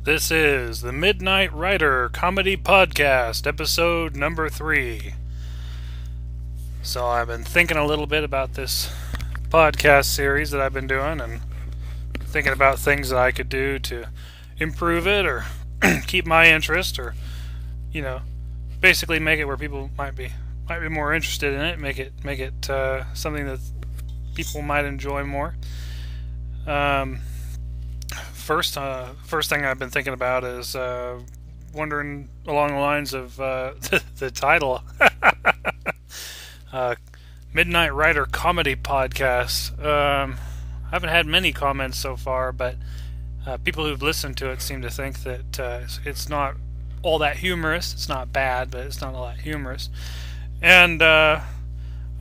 This is the Midnight Writer Comedy Podcast, episode number 3. So I've been thinking a little bit about this podcast series that I've been doing and thinking about things that I could do to improve it or keep my interest or, basically make it where people might be more interested in it, make it something that people might enjoy more. First thing I've been thinking about is wondering along the lines of the title, Midnight Writer Comedy Podcast. I haven't had many comments so far, but people who've listened to it seem to think that it's not all that humorous. It's not bad, but it's not all that humorous. And I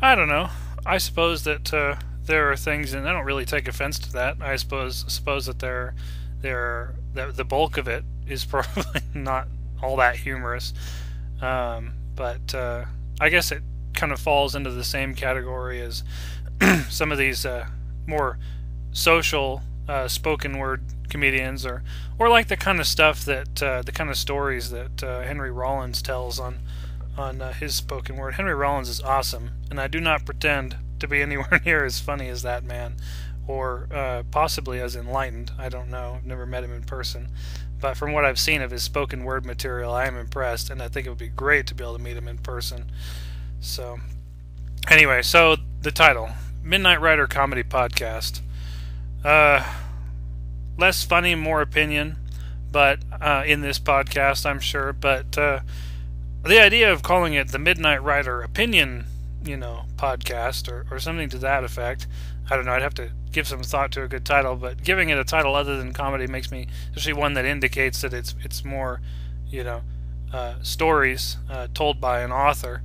don't know. I suppose that there are things, and I don't really take offense to that. I suppose that the bulk of it is probably not all that humorous. But I guess it kind of falls into the same category as some of these more social spoken word comedians, or like the kind of stuff that the kind of stories that Henry Rollins tells on his spoken word. Henry Rollins is awesome, and I do not pretend to be anywhere near as funny as that man, or possibly as enlightened. I don't know. I've never met him in person, but from what I've seen of his spoken word material, I am impressed, and I think it would be great to be able to meet him in person. So, anyway, so the title, Midnight Writer Comedy Podcast. Less funny, more opinion, but in this podcast, I'm sure. But the idea of calling it the Midnight Writer Opinion, podcast or something to that effect, I don't know. I'd have to give some thought to a good title, but giving it a title other than comedy makes me, especially one that indicates that it's more, stories told by an author,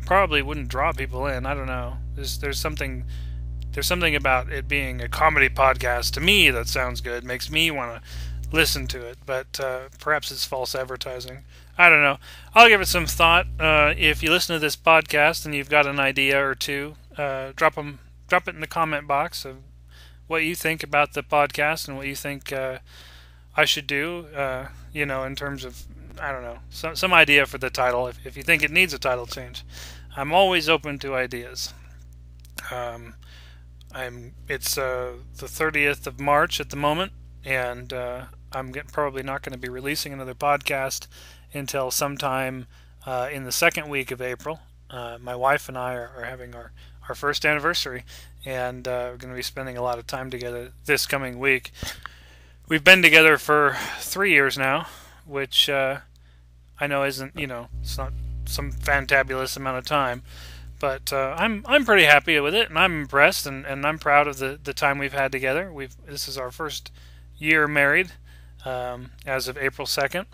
probably wouldn't draw people in. I don't know. There's something about it being a comedy podcast to me that sounds good, makes me want to listen to it, but perhaps it's false advertising. I don't know. I'll give it some thought. If you listen to this podcast and you've got an idea or two, drop it in the comment box of what you think about the podcast and what you think I should do, in terms of, I don't know, some idea for the title, if you think it needs a title change. I'm always open to ideas. It's the 30th of March at the moment, and I'm probably not going to be releasing another podcast until sometime in the second week of April. My wife and I are having our first anniversary, and we're going to be spending a lot of time together this coming week. We've been together for 3 years now, which I know isn't, it's not some fantabulous amount of time, but I'm pretty happy with it, and I'm impressed, and I'm proud of the time we've had together. This is our first year married as of April 2nd,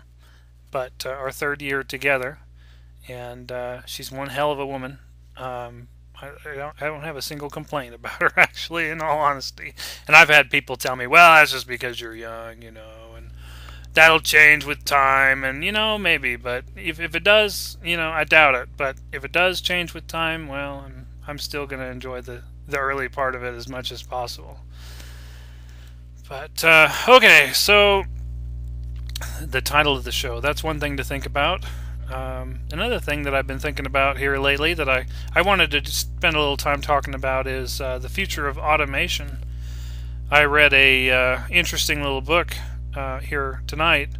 but our third year together, and she's one hell of a woman. I don't have a single complaint about her, actually, in all honesty. And I've had people tell me, well, that's just because you're young, and that'll change with time, and, maybe. But if it does, I doubt it. But if it does change with time, well, I'm still going to enjoy the early part of it as much as possible. But, okay, so the title of the show, that's one thing to think about. Another thing that I've been thinking about here lately that I wanted to just spend a little time talking about is the future of automation. I read a interesting little book here tonight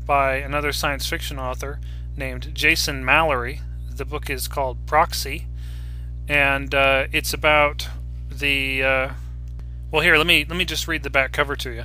by another science fiction author named Jason Mallory. The book is called Proxy, and it's about the well, here, let me just read the back cover to you.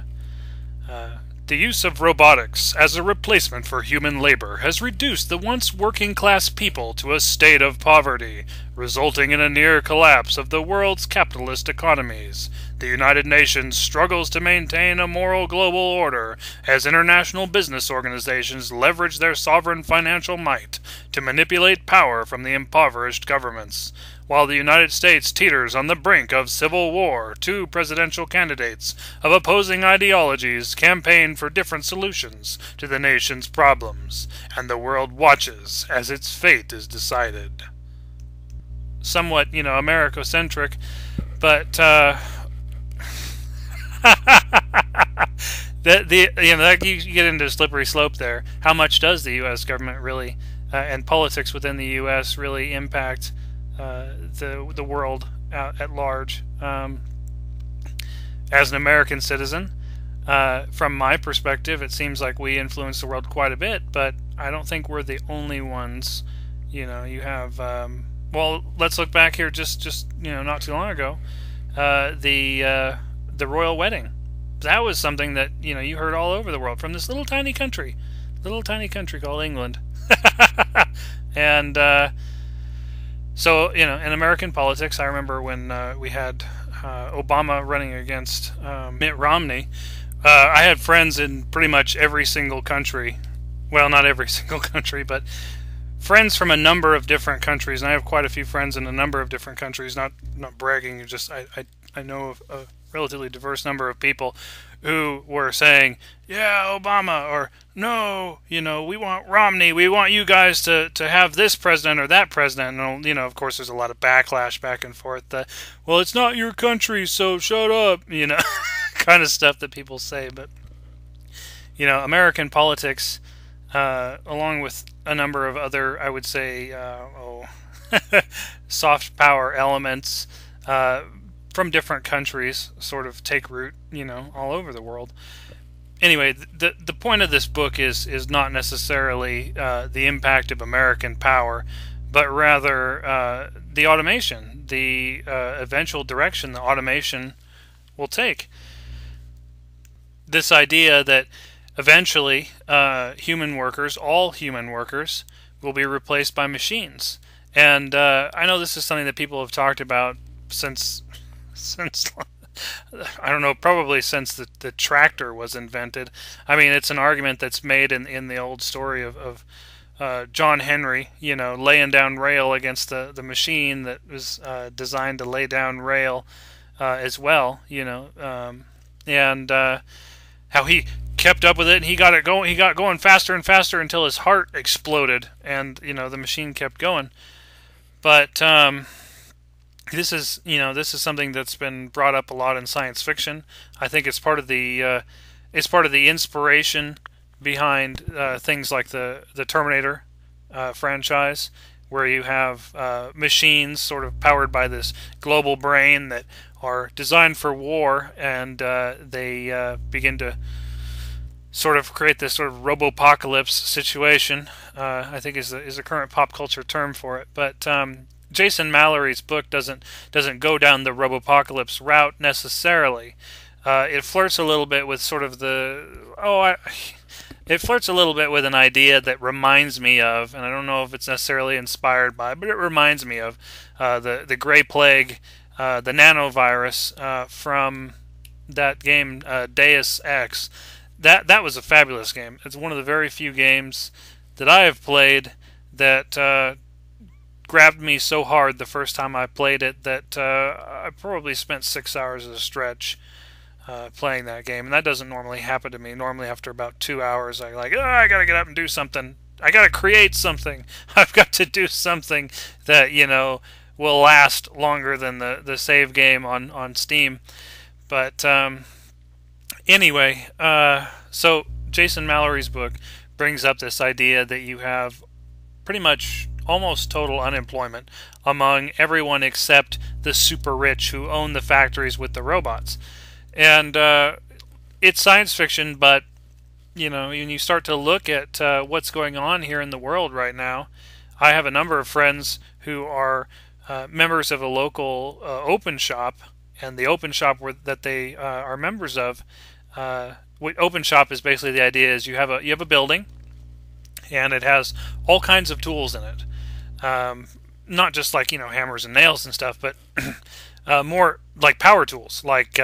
The use of robotics as a replacement for human labor has reduced the once working-class people to a state of poverty, resulting in a near collapse of the world's capitalist economies. The United Nations struggles to maintain a moral global order as international business organizations leverage their sovereign financial might to manipulate power from the impoverished governments. While the United States teeters on the brink of civil war, two presidential candidates of opposing ideologies campaign for different solutions to the nation's problems, and the world watches as its fate is decided. Somewhat, Americocentric, but that you get into a slippery slope there. How much does the U.S. government really and politics within the U.S. really impact the world at large? As an American citizen, from my perspective, it seems like we influence the world quite a bit, but I don't think we're the only ones. You have well, let's look back here just not too long ago, the royal wedding. That was something that you heard all over the world from this little tiny country called England. And so in American politics, I remember when we had Obama running against Mitt Romney. I had friends in pretty much every single country. Well, not every single country, but friends from a number of different countries, and I have quite a few friends in a number of different countries. Not bragging, just I know of a relatively diverse number of people who were saying, "Yeah, Obama," or "No, we want Romney. We want you guys to have this president or that president." And of course, there's a lot of backlash back and forth. Well, it's not your country, so shut up. Kind of stuff that people say. But American politics, along with a number of other, I would say, soft power elements from different countries, sort of take root, all over the world. Anyway, the point of this book is not necessarily the impact of American power, but rather the automation, the eventual direction the automation will take. This idea that eventually all human workers, will be replaced by machines. And I know this is something that people have talked about since I don't know, probably since the tractor was invented. I mean, it's an argument that's made in the old story of John Henry, laying down rail against the machine that was designed to lay down rail as well, and how he kept up with it and he got going faster and faster until his heart exploded, and the machine kept going. But this is something that's been brought up a lot in science fiction. I think it's part of the inspiration behind things like the Terminator franchise, where you have machines sort of powered by this global brain that are designed for war, and they begin to sort of create this sort of robopocalypse situation. I think is a current pop culture term for it. But Jason Mallory's book doesn't go down the robopocalypse route necessarily. It flirts a little bit with sort of it flirts a little bit with an idea that reminds me of, and I don't know if it's necessarily inspired by, but it reminds me of the Gray Plague, the nanovirus from that game Deus Ex. That was a fabulous game. It's one of the very few games that I have played that grabbed me so hard the first time I played it that I probably spent 6 hours at a stretch playing that game. And that doesn't normally happen to me. Normally after about 2 hours I I gotta get up and do something. I gotta create something. I've got to do something that will last longer than the save game on Steam. But anyway, so Jason Mallory's book brings up this idea that you have pretty much almost total unemployment among everyone except the super rich who own the factories with the robots. And it's science fiction, but when you start to look at what's going on here in the world right now, I have a number of friends who are members of a local open shop, and the open shop that they are members of, what open shop is basically, the idea is you have a building, and it has all kinds of tools in it. Not just like hammers and nails and stuff, but more like power tools, like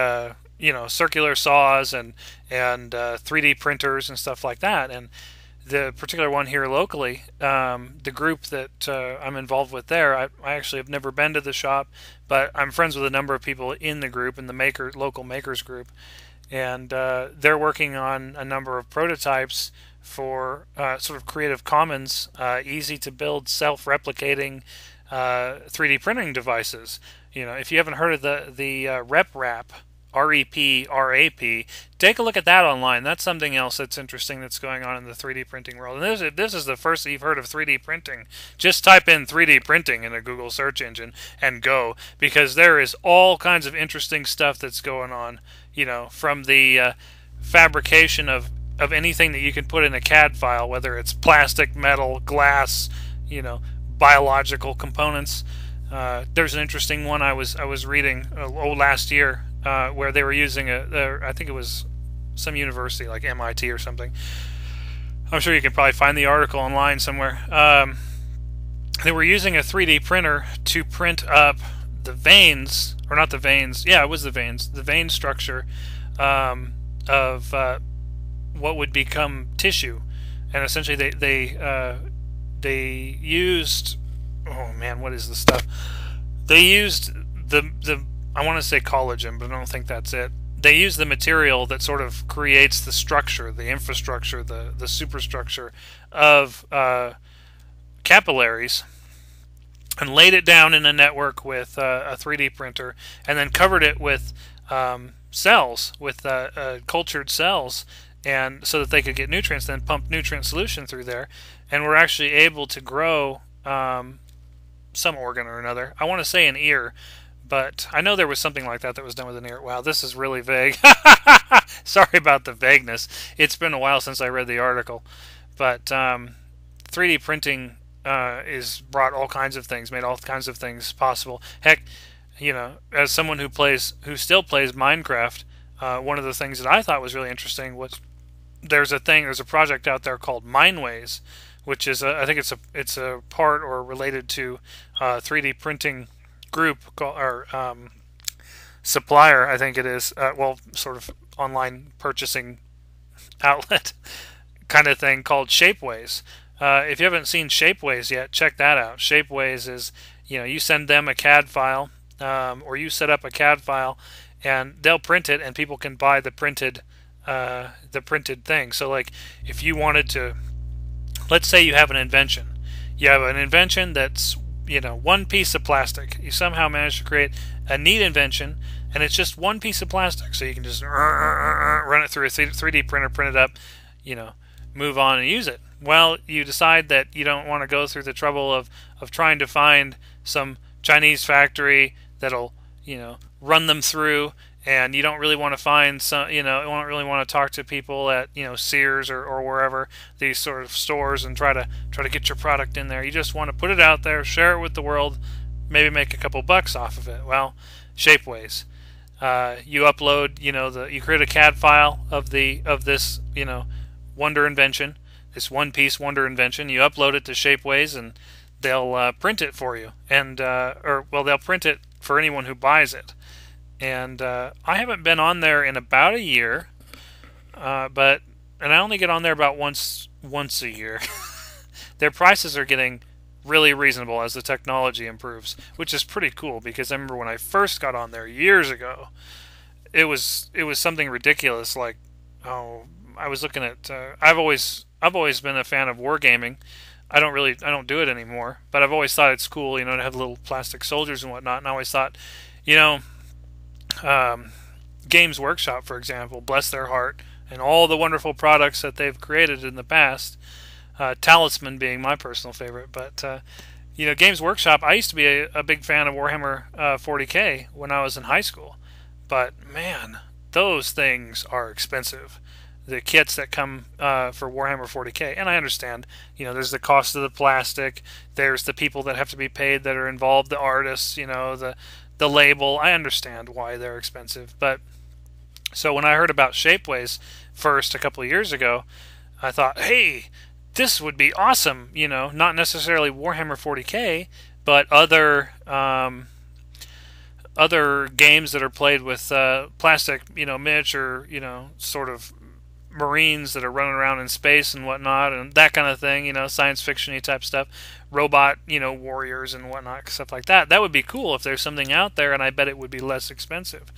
circular saws and 3D printers and stuff like that. And the particular one here locally, the group that I'm involved with there, I actually have never been to the shop, but I'm friends with a number of people in the group, in the local makers group, and they're working on a number of prototypes for sort of Creative Commons, easy to build, self-replicating 3D printing devices. If you haven't heard of the Rep Wrap REP. Take a look at that online. That's something else that's interesting that's going on in the 3D printing world. And this is the first that you've heard of 3D printing. Just type in 3D printing in a Google search engine and go, because there is all kinds of interesting stuff that's going on. From the fabrication of anything that you can put in a CAD file, whether it's plastic, metal, glass, biological components. There's an interesting one I was reading last year where they were using I think it was some university like MIT or something. I'm sure you can probably find the article online somewhere. They were using a 3D printer to print up the veins, or not the veins. Yeah, it was the vein structure of what would become tissue, and essentially they used, oh man, what is the stuff? They used the I want to say collagen, but I don't think that's it. They use the material that sort of creates the structure, the infrastructure, the superstructure of capillaries, and laid it down in a network with a 3D printer, and then covered it with cells, with cultured cells, and so that they could get nutrients, then pump nutrient solution through there, and we're actually able to grow some organ or another. I want to say an ear, but I know there was something like that was done with an ear. Wow, this is really vague. Sorry about the vagueness. It's been a while since I read the article. But 3D printing is brought all kinds of things, made all kinds of things possible. Heck, as someone who still plays Minecraft, one of the things that I thought was really interesting was there's a project out there called Mineways, which is I think it's a part or related to 3D printing group or supplier, I think it is. Sort of online purchasing outlet kind of thing called Shapeways. If you haven't seen Shapeways yet, check that out. Shapeways is, you send them a CAD file, or you set up a CAD file, and they'll print it, and people can buy the printed thing. So, like, if you wanted to, let's say you have an invention. You have an invention that's, one piece of plastic. You somehow managed to create a neat invention, and it's just one piece of plastic. So you can just run it through a 3D printer, print it up, move on and use it. Well, you decide that you don't want to go through the trouble of trying to find some Chinese factory that'll, run them through, and you don't really want to find some, you don't really want to talk to people at, Sears or wherever, these sort of stores, and try to get your product in there. You just want to put it out there, share it with the world, maybe make a couple bucks off of it. Well, Shapeways. You upload, you create a CAD file of this, wonder invention, this one-piece wonder invention. You upload it to Shapeways, and they'll print it for you, and they'll print it for anyone who buys it. And I haven't been on there in about a year, and I only get on there about once a year. Their prices are getting really reasonable as the technology improves, which is pretty cool, because I remember when I first got on there years ago, it was something ridiculous. Like, I was looking at I've always been a fan of wargaming. I don't do it anymore, but I've always thought it's cool, to have little plastic soldiers and whatnot. And I always thought, Games Workshop, for example, bless their heart, and all the wonderful products that they've created in the past, Talisman being my personal favorite. But Games Workshop, I used to be a big fan of Warhammer 40k when I was in high school, but man, those things are expensive. The kits that come for Warhammer 40k, and I understand, there's the cost of the plastic, there's the people that have to be paid that are involved, the artists, the label. I understand why they're expensive. But so when I heard about Shapeways first a couple of years ago, I thought, hey, this would be awesome. Not necessarily Warhammer 40k, but other games that are played with plastic, miniature, sort of Marines that are running around in space and whatnot, and that kind of thing, science fiction-y type stuff, robot, warriors and whatnot, stuff like that. That would be cool if there's something out there, and I bet it would be less expensive.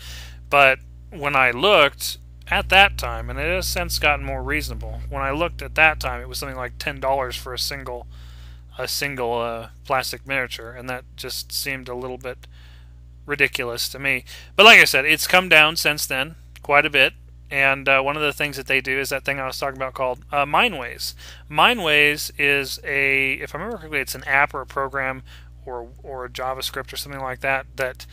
But when I looked at that time, and it has since gotten more reasonable, when I looked at that time, it was something like $10 for a single plastic miniature, and that just seemed a little bit ridiculous to me. But like I said, it's come down since then quite a bit. And one of the things that they do is that thing I was talking about called Mindways. Mindways is if I remember correctly, it's an app or a program or a JavaScript or something like that that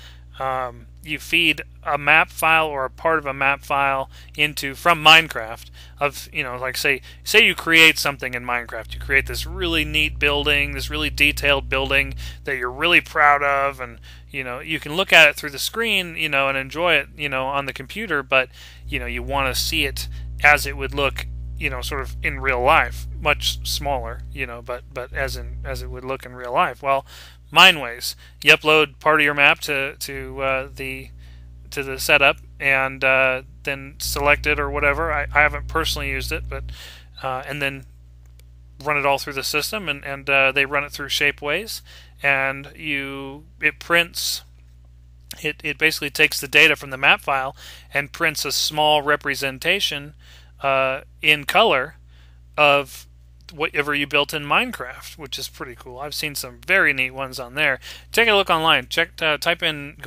you feed a map file or a part of a map file from Minecraft of, like say you create something in Minecraft. You create this really neat building, this really detailed building that you're really proud of, and you can look at it through the screen, and enjoy it, on the computer, but you want to see it as it would look, sort of in real life, much smaller, but as it would look in real life. Well, Mindways, you upload part of your map to the setup, and then select it or whatever. I haven't personally used it, but and then run it all through the system, and they run it through Shapeways, and it prints. It basically takes the data from the map file and prints a small representation in color of whatever you built in Minecraft, which is pretty cool. I've seen some very neat ones on there. Take a look online. Go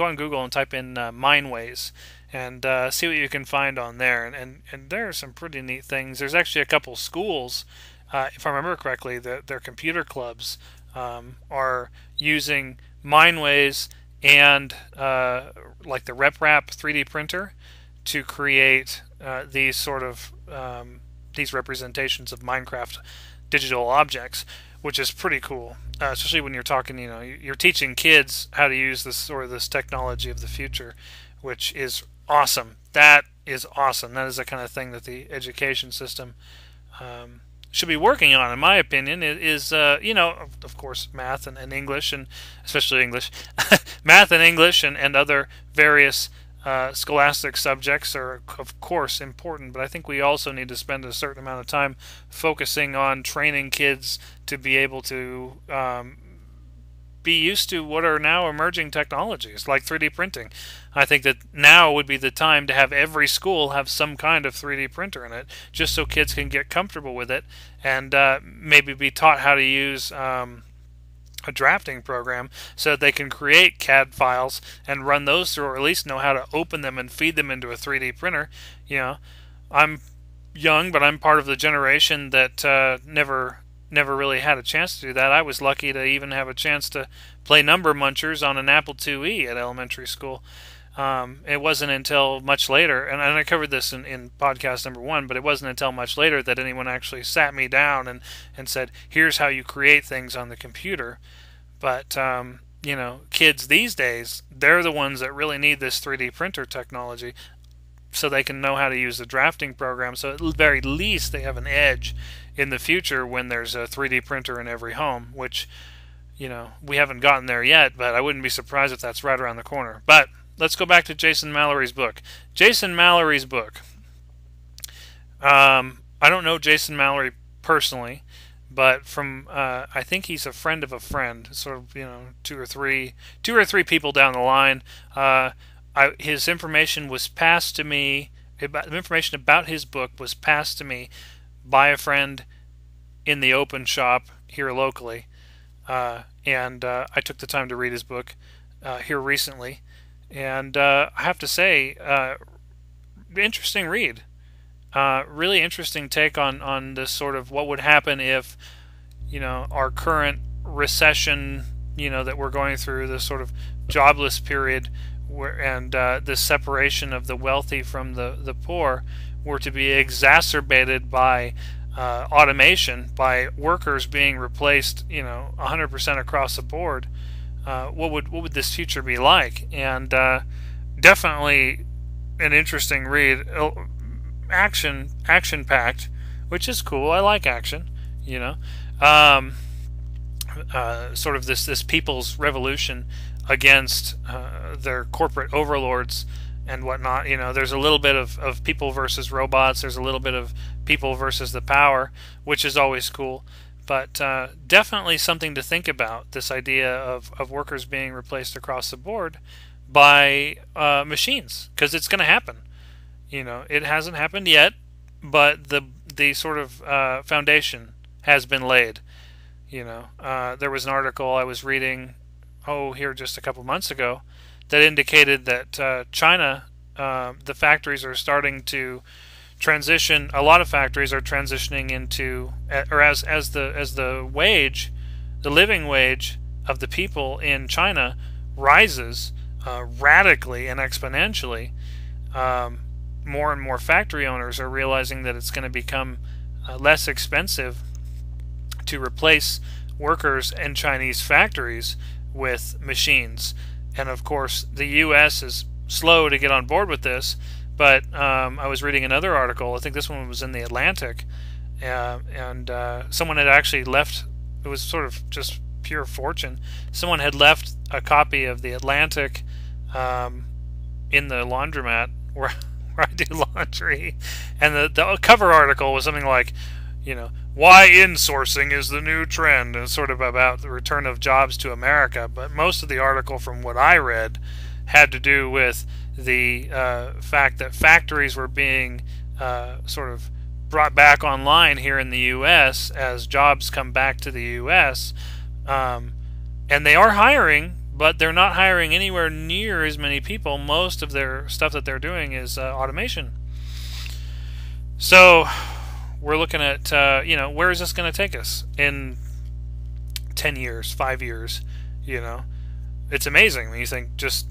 on Google and type in Mindways, and see what you can find on there. And there are some pretty neat things. There's actually a couple schools, if I remember correctly, that their computer clubs are using Mindways and like the RepRap 3D printer to create these sort of these representations of Minecraft digital objects, which is pretty cool, especially when you're talking, you're teaching kids how to use this technology of the future, which is awesome. That is awesome. That is the kind of thing that the education system should be working on, in my opinion. It is, of course, math and English, and especially English, math and English and other various scholastic subjects are, of course, important, but I think we also need to spend a certain amount of time focusing on training kids to be able to be used to what are now emerging technologies like 3D printing. I think that now would be the time to have every school have some kind of 3D printer in it, just so kids can get comfortable with it, and maybe be taught how to use a drafting program so that they can create CAD files and run those through, or at least know how to open them and feed them into a 3D printer. I'm young, but I'm part of the generation that never really had a chance to do that. I was lucky to even have a chance to play number munchers on an Apple IIe at elementary school. It wasn't until much later, and I covered this in podcast number 1, but it wasn't until much later that anyone actually sat me down and said, here's how you create things on the computer. But, kids these days, they're the ones that really need this 3D printer technology so they can know how to use the drafting program, so at the very least they have an edge in the future when there's a 3D printer in every home, which, we haven't gotten there yet, but I wouldn't be surprised if that's right around the corner. But let's go back to Jason Mallory's book. Jason Mallory's book. I don't know Jason Mallory personally, but from I think he's a friend of a friend, sort of, two or three people down the line. His information was passed to me. Information about his book was passed to me by a friend in the open shop here locally, and I took the time to read his book here recently. And I have to say, interesting read. Really interesting take on this sort of what would happen if, our current recession, that we're going through, this sort of jobless period, and this separation of the wealthy from the poor, were to be exacerbated by automation, by workers being replaced, 100% across the board. What would this future be like? And definitely an interesting read, action packed, which is cool. I like action, sort of this people's revolution against their corporate overlords and whatnot. There's a little bit of people versus robots. There's a little bit of people versus the power, which is always cool. But definitely something to think about, this idea of workers being replaced across the board by machines, because it's going to happen. It hasn't happened yet, but the sort of foundation has been laid. There was an article I was reading, here just a couple months ago, that indicated that China, the factories are starting to transition. A lot of factories are transitioning into, or as the wage, the living wage of the people in China rises radically and exponentially. More and more factory owners are realizing that it's going to become less expensive to replace workers in Chinese factories with machines. And of course, the U.S. is slow to get on board with this, but I was reading another article, I think this one was in the Atlantic, and someone had actually left, it was sort of just pure fortune, someone had left a copy of the Atlantic in the laundromat where I do laundry, and the cover article was something like, why insourcing is the new trend, and sort of about the return of jobs to America. But most of the article, from what I read, had to do with the fact that factories were being sort of brought back online here in the U.S. as jobs come back to the U.S. And they are hiring, but they're not hiring anywhere near as many people. Most of their stuff that they're doing is automation. So we're looking at, where is this going to take us in 10 years, 5 years? It's amazing when you think just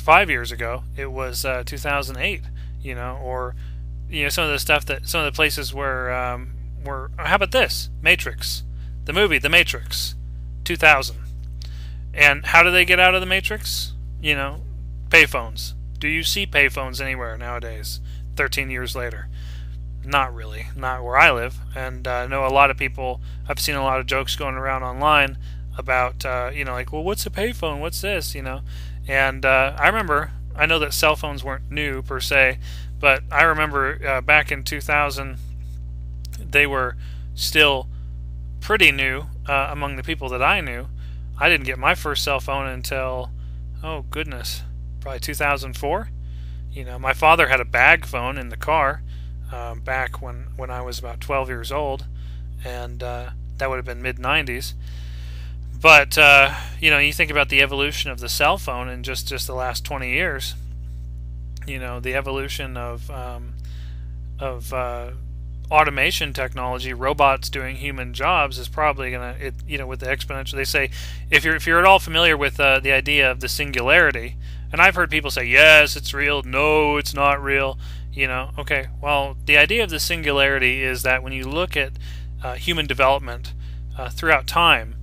5 years ago it was 2008, or some of the stuff that some of the places where how about this Matrix, the movie The Matrix, 2000. And how do they get out of the Matrix? Payphones. Do you see payphones anywhere nowadays, 13 years later? Not really. Not where I live. And I know a lot of people, I've seen a lot of jokes going around online about, like, well, what's a payphone? What's this? And I know that cell phones weren't new per se, but I remember back in 2000, they were still pretty new among the people that I knew. I didn't get my first cell phone until, oh goodness, probably 2004. My father had a bag phone in the car back when I was about 12 years old, and that would have been mid-90s. But you think about the evolution of the cell phone in just the last 20 years. The evolution of automation technology, robots doing human jobs, is probably gonna, with the exponential. They say, if you're at all familiar with the idea of the singularity, and I've heard people say, yes, it's real, no, it's not real. Okay, well, the idea of the singularity is that when you look at human development throughout time,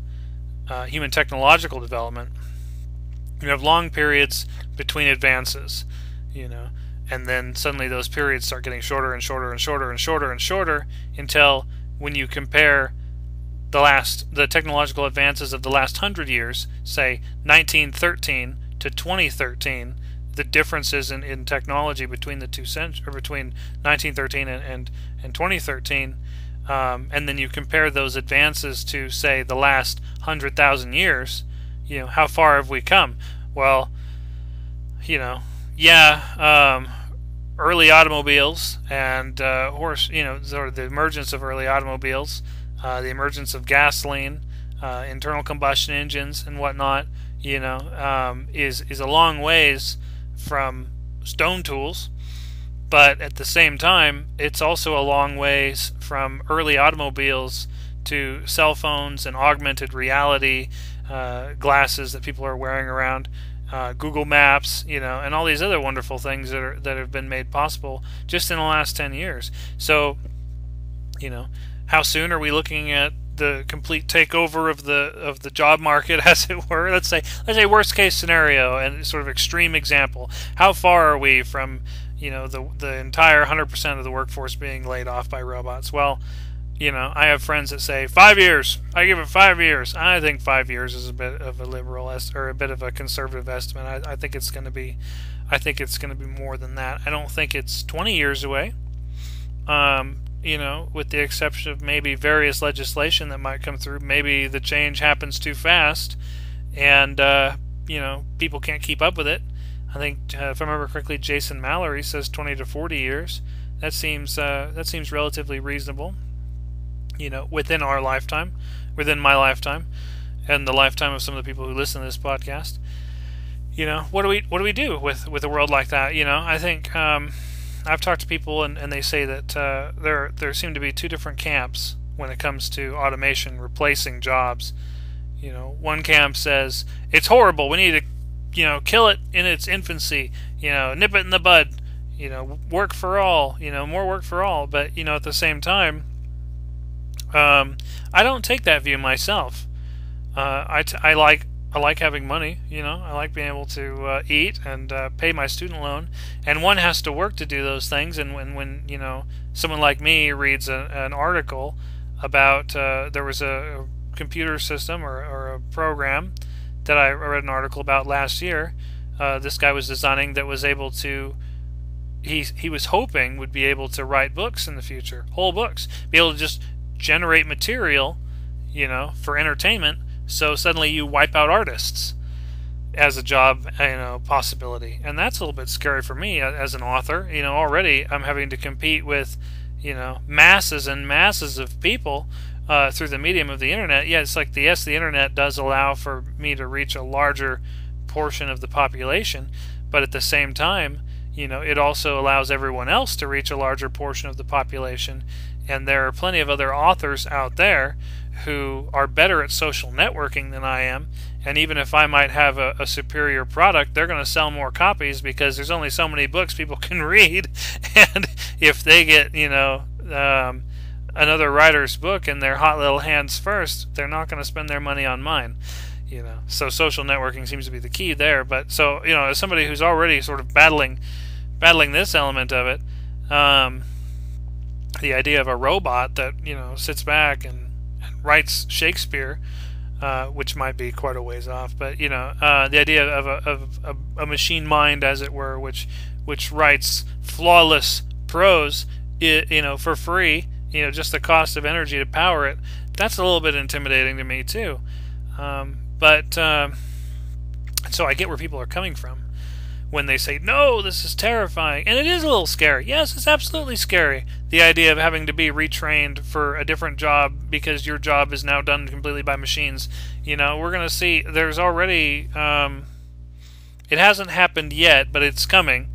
human technological development, you have long periods between advances, and then suddenly those periods start getting shorter and shorter and shorter and shorter and shorter, until when you compare the technological advances of the last 100 years, say 1913 to 2013, the differences in technology between the two or between 1913 and 2013, and then you compare those advances to, say, the last 100,000 years, how far have we come? Well, early automobiles and sort of the emergence of early automobiles, the emergence of gasoline, internal combustion engines and whatnot, is a long ways from stone tools, but at the same time, it's also a long ways from early automobiles to cell phones and augmented reality glasses that people are wearing around, Google Maps, and all these other wonderful things that have been made possible just in the last 10 years. So, how soon are we looking at the complete takeover of the job market, as it were? Let's say worst case scenario and sort of extreme example. How far are we from the entire 100% of the workforce being laid off by robots? Well, I have friends that say 5 years. I give it 5 years. I think 5 years is a bit of a liberal or a bit of a conservative estimate. I think it's going to be more than that. I don't think it's 20 years away. With the exception of maybe various legislation that might come through. Maybe the change happens too fast, and people can't keep up with it. I think, if I remember correctly, Jason Mallory says 20 to 40 years. That seems relatively reasonable. Within our lifetime, within my lifetime, and the lifetime of some of the people who listen to this podcast. what do we do with a world like that? I think I've talked to people, and they say that there seem to be two different camps when it comes to automation replacing jobs. One camp says it's horrible. We need to, kill it in its infancy. Nip it in the bud. Work for all. More work for all. But at the same time, I don't take that view myself. I like having money. I like being able to eat and pay my student loan. And one has to work to do those things. And when someone like me reads an article about there was a computer system or a program that I read an article about last year. This guy was designing that was able to. He was hoping would be able to write books in the future, whole books, be able to just generate material, for entertainment. So suddenly you wipe out artists as a job, possibility, and that's a little bit scary for me as an author. Already I'm having to compete with, masses and masses of people through the medium of the internet. Yeah, it's like the internet does allow for me to reach a larger portion of the population, but at the same time, it also allows everyone else to reach a larger portion of the population. And there are plenty of other authors out there who are better at social networking than I am. And even if I might have a superior product, they're going to sell more copies because there's only so many books people can read. And if they get, another writer's book in their hot little hands first, they're not going to spend their money on mine. So social networking seems to be the key there. But so, as somebody who's already sort of battling this element of it, the idea of a robot that sits back and writes Shakespeare, which might be quite a ways off, but the idea of a machine mind, as it were, which writes flawless prose, for free, just the cost of energy to power it, that's a little bit intimidating to me too. But so I get where people are coming from when they say, no, this is terrifying. And it is a little scary. Yes, it's absolutely scary. The idea of having to be retrained for a different job because your job is now done completely by machines. We're going to see, there's already, it hasn't happened yet, but it's coming.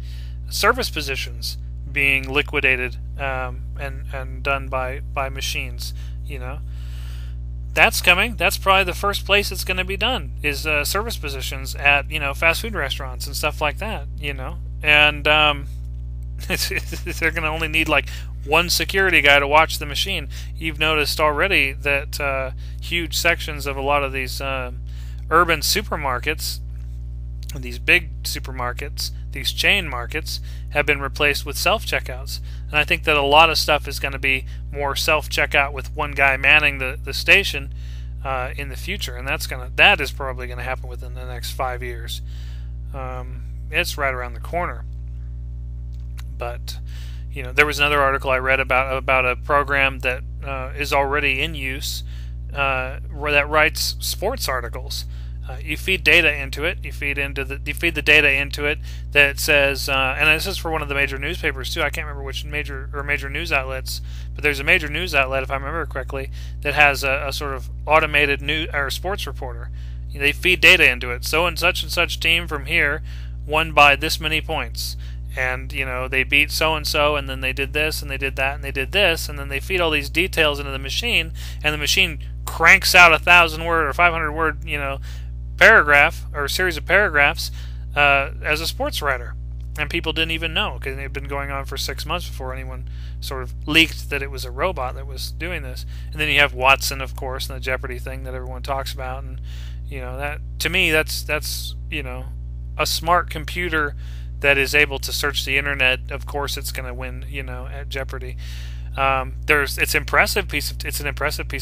Service positions being liquidated and done by machines, That's coming. That's probably the first place it's going to be done is service positions at fast food restaurants and stuff like that. And they're going to only need like one security guy to watch the machine. You've noticed already that huge sections of a lot of these urban supermarkets, these big supermarkets, these chain markets, have been replaced with self-checkouts. And I think that a lot of stuff is going to be more self-checkout with one guy manning the station in the future, and that is probably going to happen within the next 5 years. It's right around the corner. But there was another article I read about a program that is already in use that writes sports articles. You feed data into it. You feed the data into it that says, and this is for one of the major newspapers too. I can't remember which major news outlets, but there's a major news outlet, if I remember correctly, that has a sort of automated news or sports reporter. They feed data into it. So and such team from here won by this many points, and they beat so and then they did this and they did that and they did this, and then they feed all these details into the machine, and the machine cranks out 1,000-word or 500-word paragraph or a series of paragraphs as a sports writer, and people didn't even know because they'd been going on for 6 months before anyone sort of leaked that it was a robot that was doing this. And then you have Watson, of course, and the Jeopardy thing that everyone talks about, and that to me that's a smart computer that is able to search the internet. Of course, it's going to win at Jeopardy. It's an impressive piece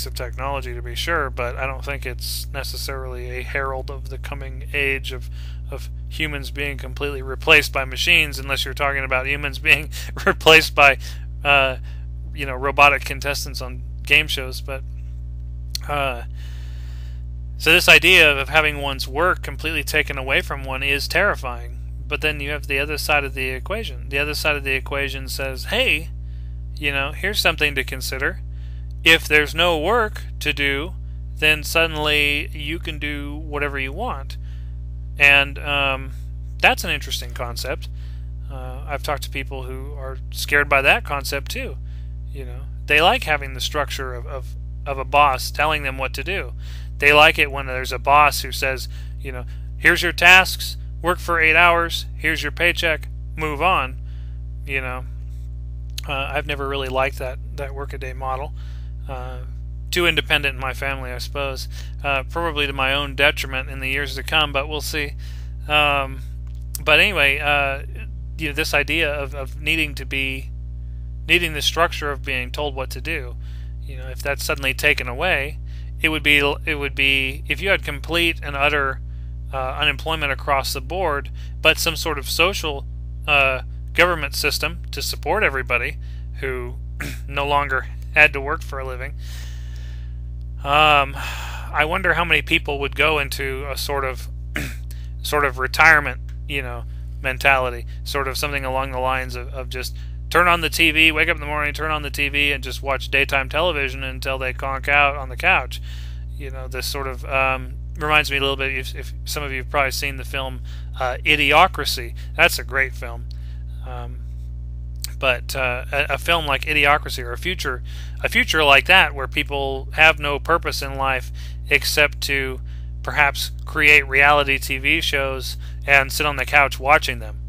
of technology, to be sure, but I don't think it's necessarily a herald of the coming age of humans being completely replaced by machines, unless you're talking about humans being replaced by robotic contestants on game shows. But so this idea of having one's work completely taken away from one is terrifying. But then you have the other side of the equation. The other side of the equation says, hey, here's something to consider. If there's no work to do, then suddenly you can do whatever you want. And that's an interesting concept. I've talked to people who are scared by that concept too. They like having the structure of a boss telling them what to do. They like it when there's a boss who says, here's your tasks, work for 8 hours, here's your paycheck, move on. I've never really liked that workaday model. Too independent in my family, I suppose. Probably to my own detriment in the years to come, but we'll see. But anyway, this idea of needing the structure of being told what to do. If that's suddenly taken away, it would be if you had complete and utter unemployment across the board, but some sort of social government system to support everybody who no longer had to work for a living. I wonder how many people would go into a sort of retirement, mentality, sort of something along the lines of just turn on the TV, wake up in the morning, turn on the TV, and just watch daytime television until they conk out on the couch. This sort of reminds me a little bit. If some of you have probably seen the film Idiocracy, that's a great film. But a film like Idiocracy, or a future like that, where people have no purpose in life except to perhaps create reality TV shows and sit on the couch watching them.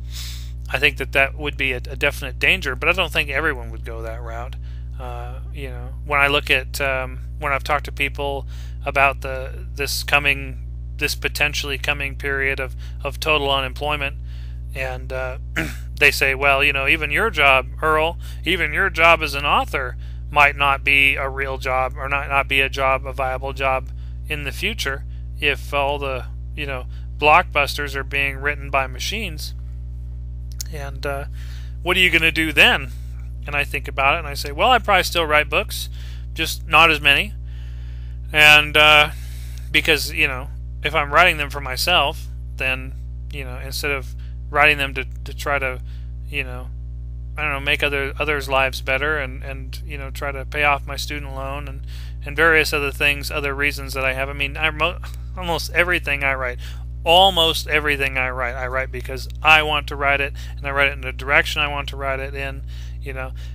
I think that would be a definite danger, but I don't think everyone would go that route. When I look at when I've talked to people about this potentially coming period of total unemployment, and they say, well, even your job, Earl, even your job as an author might not be a real job, or not be a viable job in the future, if all the blockbusters are being written by machines. And what are you going to do then? And I think about it and I say, well, I'd probably still write books, just not as many. And because if I'm writing them for myself, then instead of writing them to try to make others' lives better, and try to pay off my student loan and various other things, other reasons that I have. I mean, almost everything I write I write because I want to write it, and I write it in the direction I want to write it in,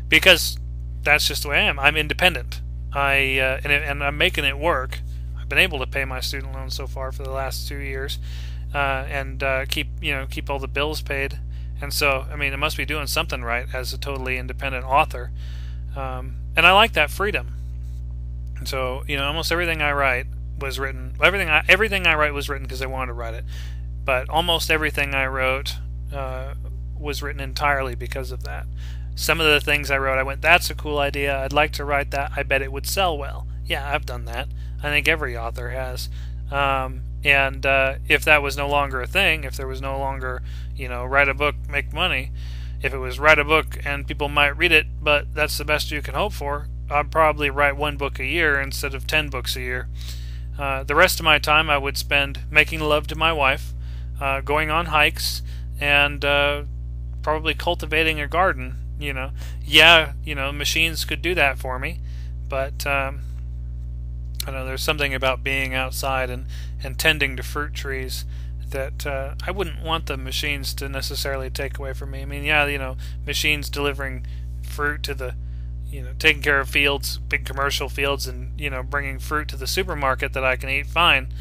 because that's just the way I am. I'm independent. And I'm making it work. I've been able to pay my student loan so far for the last 2 years, and keep all the bills paid. And so, I mean, it must be doing something right as a totally independent author. And I like that freedom. So, almost everything I write was written. Everything I write was written because I wanted to write it. But almost everything I wrote was written entirely because of that. Some of the things I wrote, I went, that's a cool idea. I'd like to write that. I bet it would sell well. Yeah, I've done that. I think every author has. And if that was no longer a thing, if there was no longer, write a book, make money, if it was write a book and people might read it, but that's the best you can hope for, I'd probably write 1 book a year instead of 10 books a year. The rest of my time I would spend making love to my wife, going on hikes, and probably cultivating a garden. Machines could do that for me, but I know there's something about being outside and tending to fruit trees that I wouldn't want the machines to necessarily take away from me. I mean, machines delivering fruit to the, taking care of fields, big commercial fields, and, bringing fruit to the supermarket that I can eat, fine.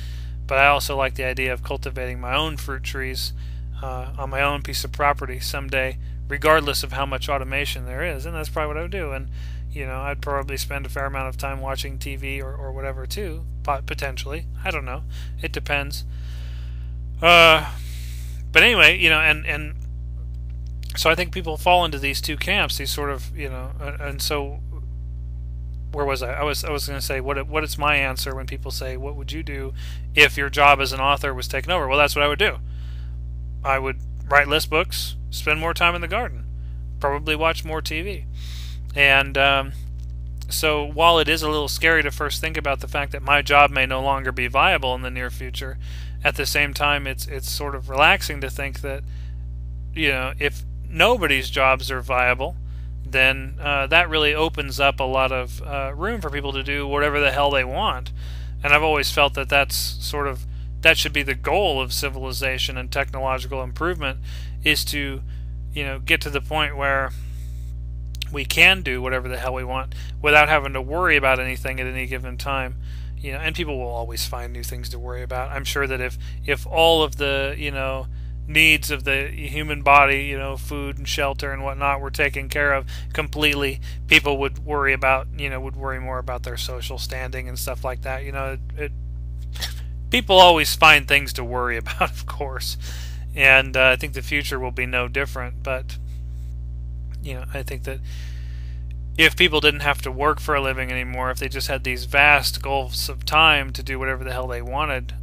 But I also like the idea of cultivating my own fruit trees on my own piece of property someday, regardless of how much automation there is. And that's probably what I would do. And I'd probably spend a fair amount of time watching TV or whatever too, potentially. I don't know. It depends. But anyway, and so I think people fall into these two camps, these sort of, and so where was I? I was going to say, what is my answer when people say, what would you do if your job as an author was taken over? Well, that's what I would do. I would write less books, spend more time in the garden, probably watch more TV. And so while it is a little scary to first think about the fact that my job may no longer be viable in the near future, at the same time it's sort of relaxing to think that, if nobody's jobs are viable, then that really opens up a lot of room for people to do whatever the hell they want. And I've always felt that that's sort of that should be the goal of civilization and technological improvement, is to, get to the point where we can do whatever the hell we want without having to worry about anything at any given time. And people will always find new things to worry about. I'm sure that if all of the, needs of the human body, food and shelter and whatnot, were taken care of completely, people would worry more about their social standing and stuff like that. People always find things to worry about, of course, and I think the future will be no different. But I think that if people didn't have to work for a living anymore, if they just had these vast gulfs of time to do whatever the hell they wanted,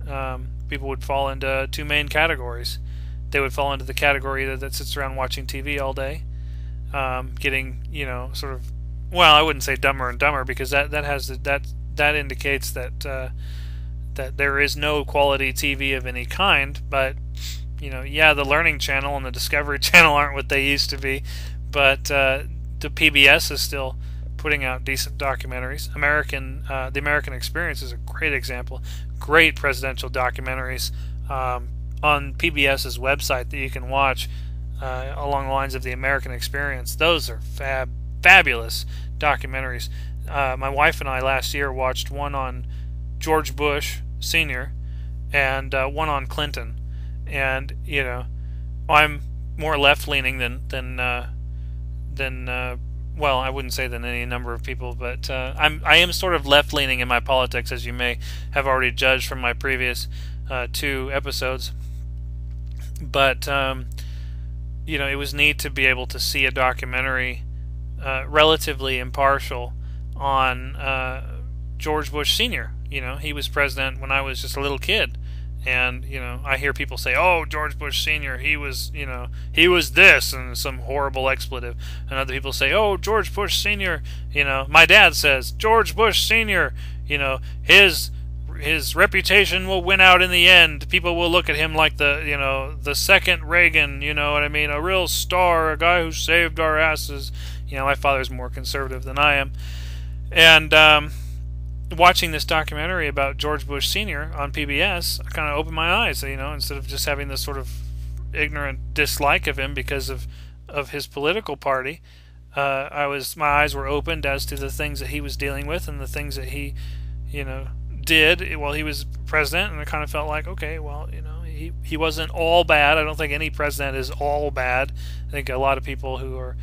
people would fall into two main categories. They would fall into the category that sits around watching TV all day, getting, sort of, well, I wouldn't say dumber and dumber, because that indicates that that there is no quality TV of any kind. But the Learning Channel and the Discovery Channel aren't what they used to be, but the PBS is still putting out decent documentaries. The American Experience is a great example. Great presidential documentaries on PBS's website that you can watch along the lines of the American Experience. Those are fabulous documentaries. My wife and I last year watched one on George Bush Sr. and one on Clinton. And I'm more left-leaning than well, I wouldn't say than any number of people, but I am sort of left-leaning in my politics, as you may have already judged from my previous 2 episodes. But it was neat to be able to see a documentary relatively impartial on George Bush Sr. He was president when I was just a little kid. And, I hear people say, oh, George Bush Sr., he was this, and some horrible expletive. And other people say, oh, George Bush Sr., my dad says, George Bush Sr., his reputation will win out in the end. People will look at him like the second Reagan, you know what I mean? A real star, a guy who saved our asses. My father's more conservative than I am. And, watching this documentary about George Bush Sr. on PBS, I kind of opened my eyes, instead of just having this sort of ignorant dislike of him because of his political party. My eyes were opened as to the things that he was dealing with and the things that he, did while he was president, and I kind of felt like, okay, well, he wasn't all bad. I don't think any president is all bad. I think a lot of people who are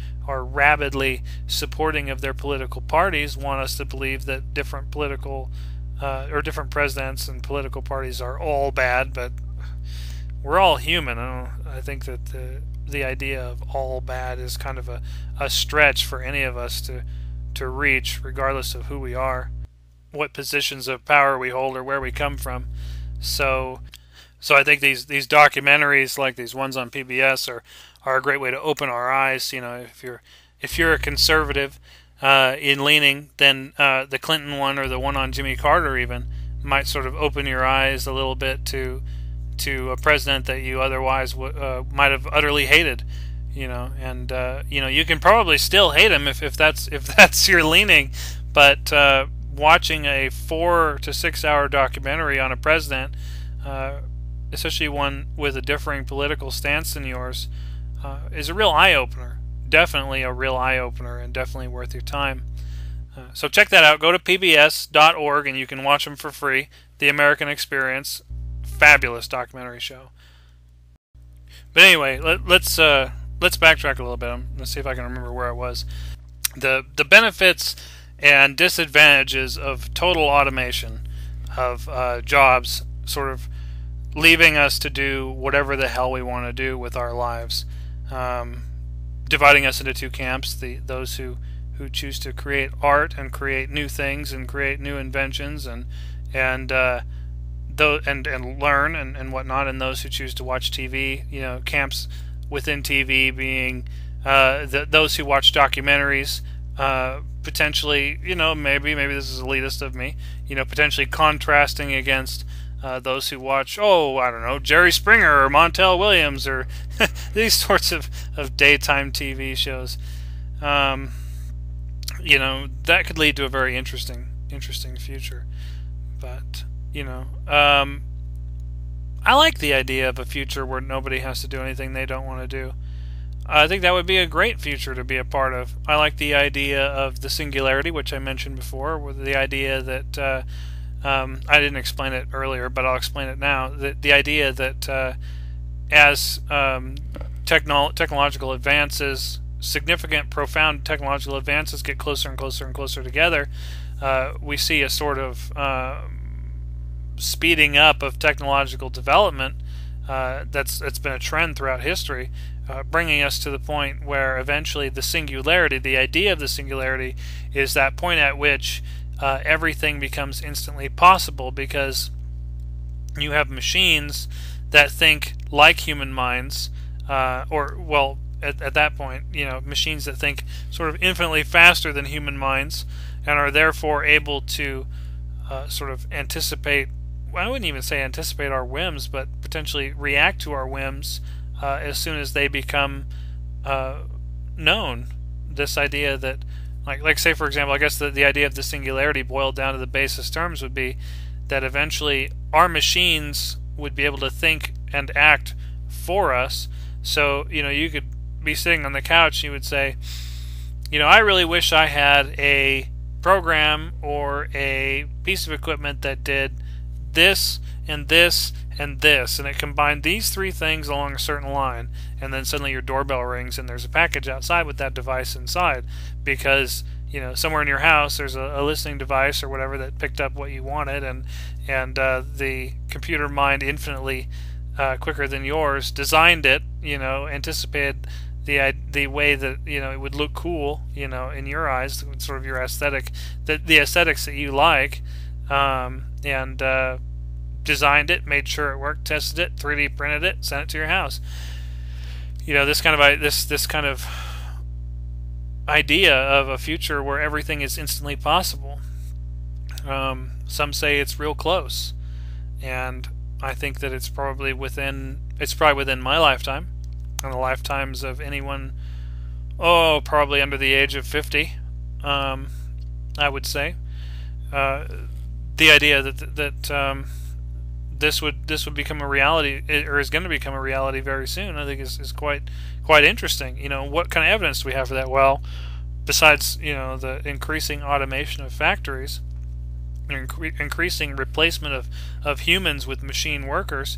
rabidly supporting of their political parties want us to believe that different political or different presidents and political parties are all bad, but we're all human. I think that the idea of all bad is kind of a stretch for any of us to reach, regardless of who we are, what positions of power we hold, or where we come from. So I think these documentaries, like these ones on PBS, are a great way to open our eyes. If you're a conservative in leaning, then the Clinton one or the one on Jimmy Carter even might sort of open your eyes a little bit to a president that you otherwise might have utterly hated. And you can probably still hate him if that's your leaning, but watching a 4 to 6 hour documentary on a president, especially one with a differing political stance than yours, is a real eye-opener. Definitely a real eye-opener, and definitely worth your time. So check that out. Go to pbs.org and you can watch them for free. The American Experience, fabulous documentary show. But anyway, let's backtrack a little bit. Let's see if I can remember where I was. The benefits and disadvantages of total automation of jobs, sort of leaving us to do whatever the hell we want to do with our lives, dividing us into 2 camps: those who choose to create art and create new things and create new inventions and learn and whatnot, and those who choose to watch TV. Camps within TV being those who watch documentaries, potentially, maybe this is elitist of me, potentially contrasting against those who watch, I don't know, Jerry Springer or Montel Williams or these sorts of daytime TV shows. That could lead to a very interesting future. But, I like the idea of a future where nobody has to do anything they don't want to do. I think that would be a great future to be a part of. I like the idea of the singularity, which I mentioned before, with the idea that I didn't explain it earlier, but I'll explain it now. The idea that as technological advances, significant, profound technological advances get closer and closer and closer together, we see a sort of speeding up of technological development that's been a trend throughout history, bringing us to the point where eventually the singularity, the idea of the singularity, is that point at which everything becomes instantly possible, because you have machines that think like human minds, at that point, machines that think sort of infinitely faster than human minds, and are therefore able to sort of anticipate. Well, I wouldn't even say anticipate our whims, but potentially react to our whims as soon as they become known. This idea that, like say for example, I guess the idea of the singularity boiled down to the basest terms would be that eventually our machines would be able to think and act for us. So, you could be sitting on the couch and you would say, I really wish I had a program or a piece of equipment that did this and this and this, and it combined these three things along a certain line, and then suddenly your doorbell rings and there's a package outside with that device inside, because somewhere in your house there's a listening device or whatever that picked up what you wanted, and the computer mind, infinitely quicker than yours, designed it, anticipated the way that it would look cool, in your eyes, sort of your aesthetic, the aesthetics that you like, and designed it, made sure it worked, tested it, 3D printed it, sent it to your house. This kind of idea of a future where everything is instantly possible. Some say it's real close, and I think that it's probably within my lifetime, and the lifetimes of anyone, probably under the age of 50. I would say the idea that this would become a reality, or is going to become a reality very soon, I think is quite interesting. What kind of evidence do we have for that? Well, besides the increasing automation of factories, increasing replacement of humans with machine workers,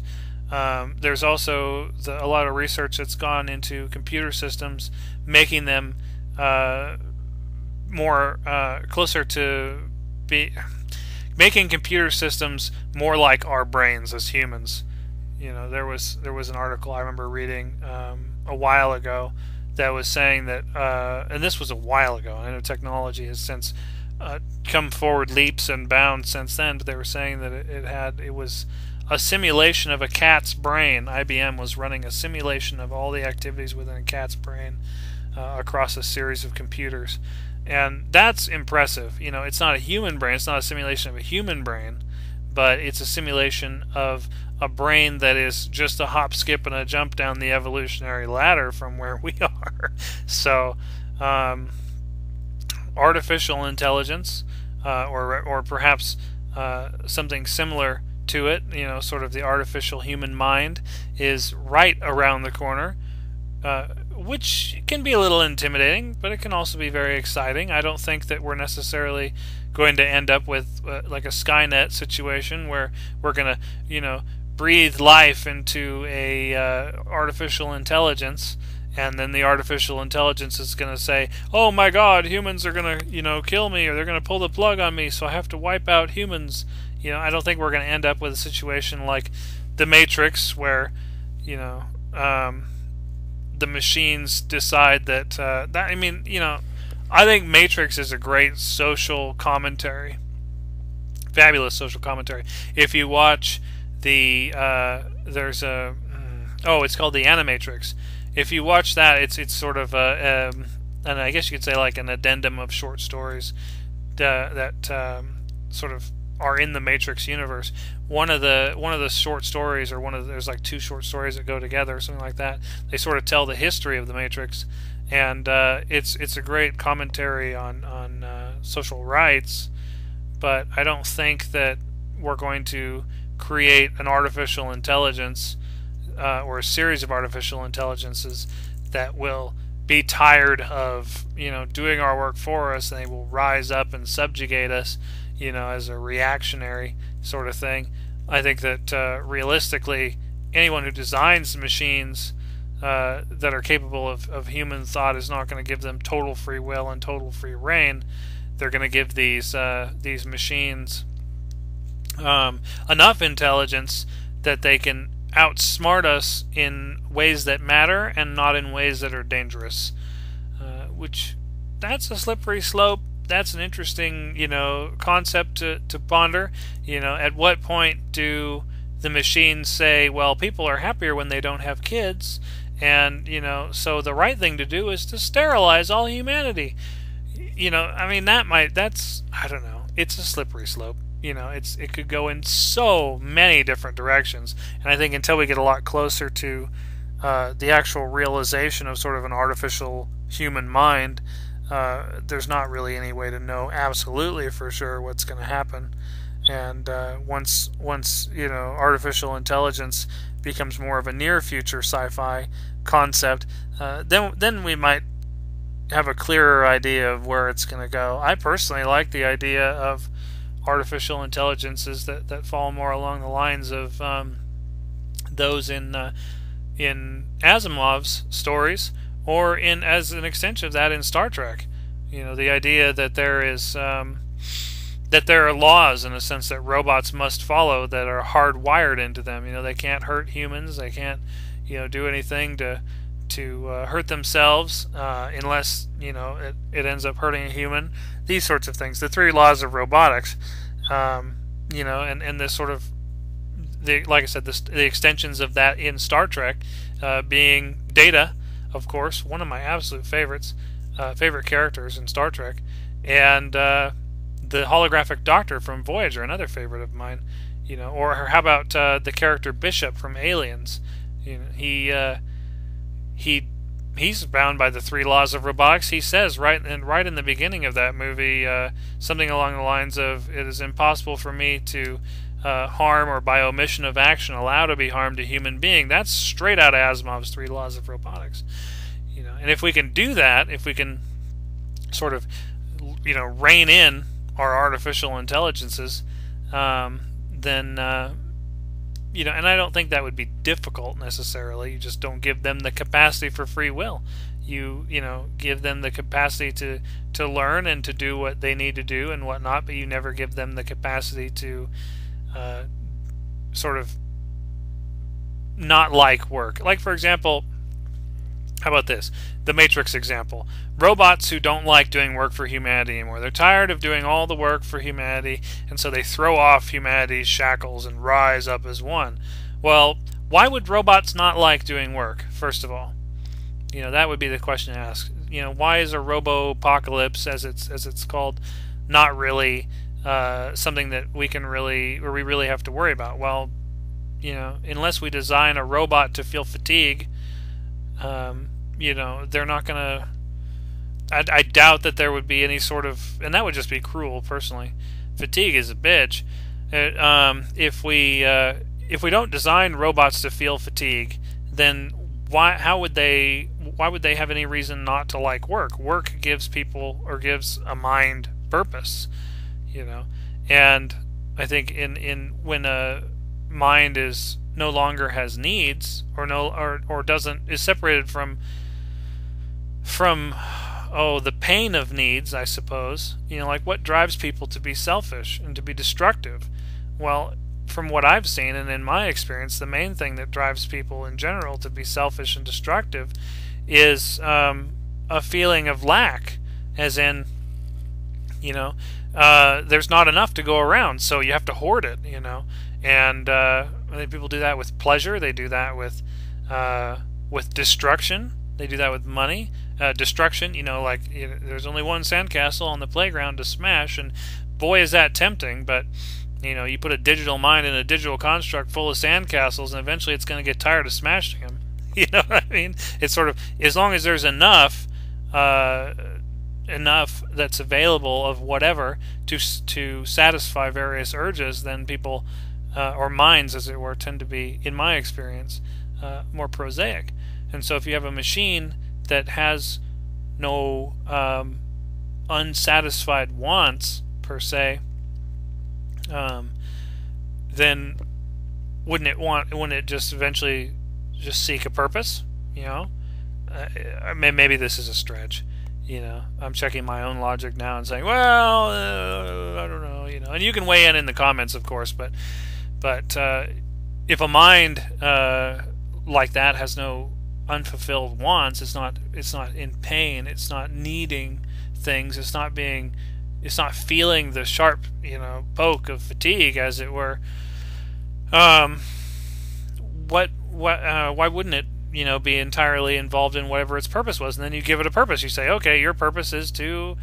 there's also a lot of research that's gone into computer systems, making them more closer to making computer systems more like our brains as humans. There was an article I remember reading a while ago that was saying that, and this was a while ago. I know technology has since come forward leaps and bounds since then, but they were saying that it was a simulation of a cat's brain. IBM was running a simulation of all the activities within a cat's brain across a series of computers. And that's impressive. It's not a human brain, it's not a simulation of a human brain, but it's a simulation of a brain that is just a hop, skip, and a jump down the evolutionary ladder from where we are. So, artificial intelligence, or perhaps something similar to it, sort of the artificial human mind, is right around the corner. Which can be a little intimidating, but it can also be very exciting. I don't think that we're necessarily going to end up with like a Skynet situation where we're going to, breathe life into a artificial intelligence, and then the artificial intelligence is going to say, "Oh my God, humans are going to, kill me, or they're going to pull the plug on me, so I have to wipe out humans." I don't think we're going to end up with a situation like the Matrix, where, the machines decide that I think Matrix is a great social commentary, fabulous social commentary. If you watch it's called the Animatrix. If you watch that, it's sort of and I guess you could say like an addendum of short stories that sort of are in the Matrix universe. One of the short stories, or there's like two short stories that go together, or something like that. They sort of tell the history of the Matrix, and it's a great commentary on social rights. But I don't think that we're going to create an artificial intelligence or a series of artificial intelligences that will be tired of doing our work for us, and they will rise up and subjugate us, as a reactionary sort of thing. I think that realistically, anyone who designs machines that are capable of human thought is not going to give them total free will and total free reign. They're going to give these machines enough intelligence that they can outsmart us in ways that matter and not in ways that are dangerous. Which, that's a slippery slope. That's an interesting, concept to ponder. At what point do the machines say, well, people are happier when they don't have kids, and, so the right thing to do is to sterilize all humanity? I don't know. It's a slippery slope. It could go in so many different directions, and I think until we get a lot closer to the actual realization of sort of an artificial human mind, there's not really any way to know absolutely for sure what's going to happen. And once artificial intelligence becomes more of a near future sci-fi concept, then we might have a clearer idea of where it's going to go. I personally like the idea of artificial intelligences that fall more along the lines of those in Asimov's stories, or as an extension of that in Star Trek. The idea that there are laws, in a sense, that robots must follow that are hardwired into them. They can't hurt humans. They can't do anything to hurt themselves unless it ends up hurting a human. These sorts of things. The three laws of robotics, and this sort of, like I said, the extensions of that in Star Trek, being Data, of course, one of my absolute favorite characters in Star Trek, and the holographic Doctor from Voyager, another favorite of mine. Or how about the character Bishop from Aliens? He's bound by the three laws of robotics. He says right in the beginning of that movie something along the lines of, "It is impossible for me to harm or by omission of action allow to be harmed a human being." That's straight out of Asimov's three laws of robotics. And if we can do that, if we can sort of rein in our artificial intelligences, then and I don't think that would be difficult necessarily. You just don't give them the capacity for free will. You give them the capacity to learn and to do what they need to do and whatnot, but you never give them the capacity to sort of not like work. Like, for example, how about this? The Matrix example. Robots who don't like doing work for humanity anymore. They're tired of doing all the work for humanity, and so they throw off humanity's shackles and rise up as one. Well, why would robots not like doing work, first of all? That would be the question to ask. Why is a robo-apocalypse, as it's called, not really something that we really have to worry about? Well, unless we design a robot to feel fatigue, they're not going to... I doubt that there would be any sort of... And that would just be cruel, personally. Fatigue is a bitch. If we don't design robots to feel fatigue, then why would they have any reason not to like work? Work gives people, or gives a mind, purpose. And I think when a mind is no longer has needs, or is separated from the pain of needs, I suppose. Like, what drives people to be selfish and to be destructive? Well, from what I've seen and in my experience, the main thing that drives people in general to be selfish and destructive is a feeling of lack, as in, there's not enough to go around, so you have to hoard it, And I think people do that with pleasure. They do that with destruction. They do that with money. Destruction, there's only one sandcastle on the playground to smash, and boy is that tempting, but you put a digital mind in a digital construct full of sandcastles, and eventually it's going to get tired of smashing them. You know what I mean? It's sort of, as long as there's enough that's available of whatever to satisfy various urges, then people or minds, as it were, tend to be, in my experience, more prosaic. And so if you have a machine that has no unsatisfied wants per se, then wouldn't it just eventually just seek a purpose? Maybe this is a stretch. I'm checking my own logic now and saying, well, I don't know. And you can weigh in the comments, of course, but if a mind like that has no unfulfilled wants, it's not in pain, it's not needing things, it's not feeling the sharp poke of fatigue, as it were. Why wouldn't it be entirely involved in whatever its purpose was? And then you give it a purpose. You say, okay, your purpose is to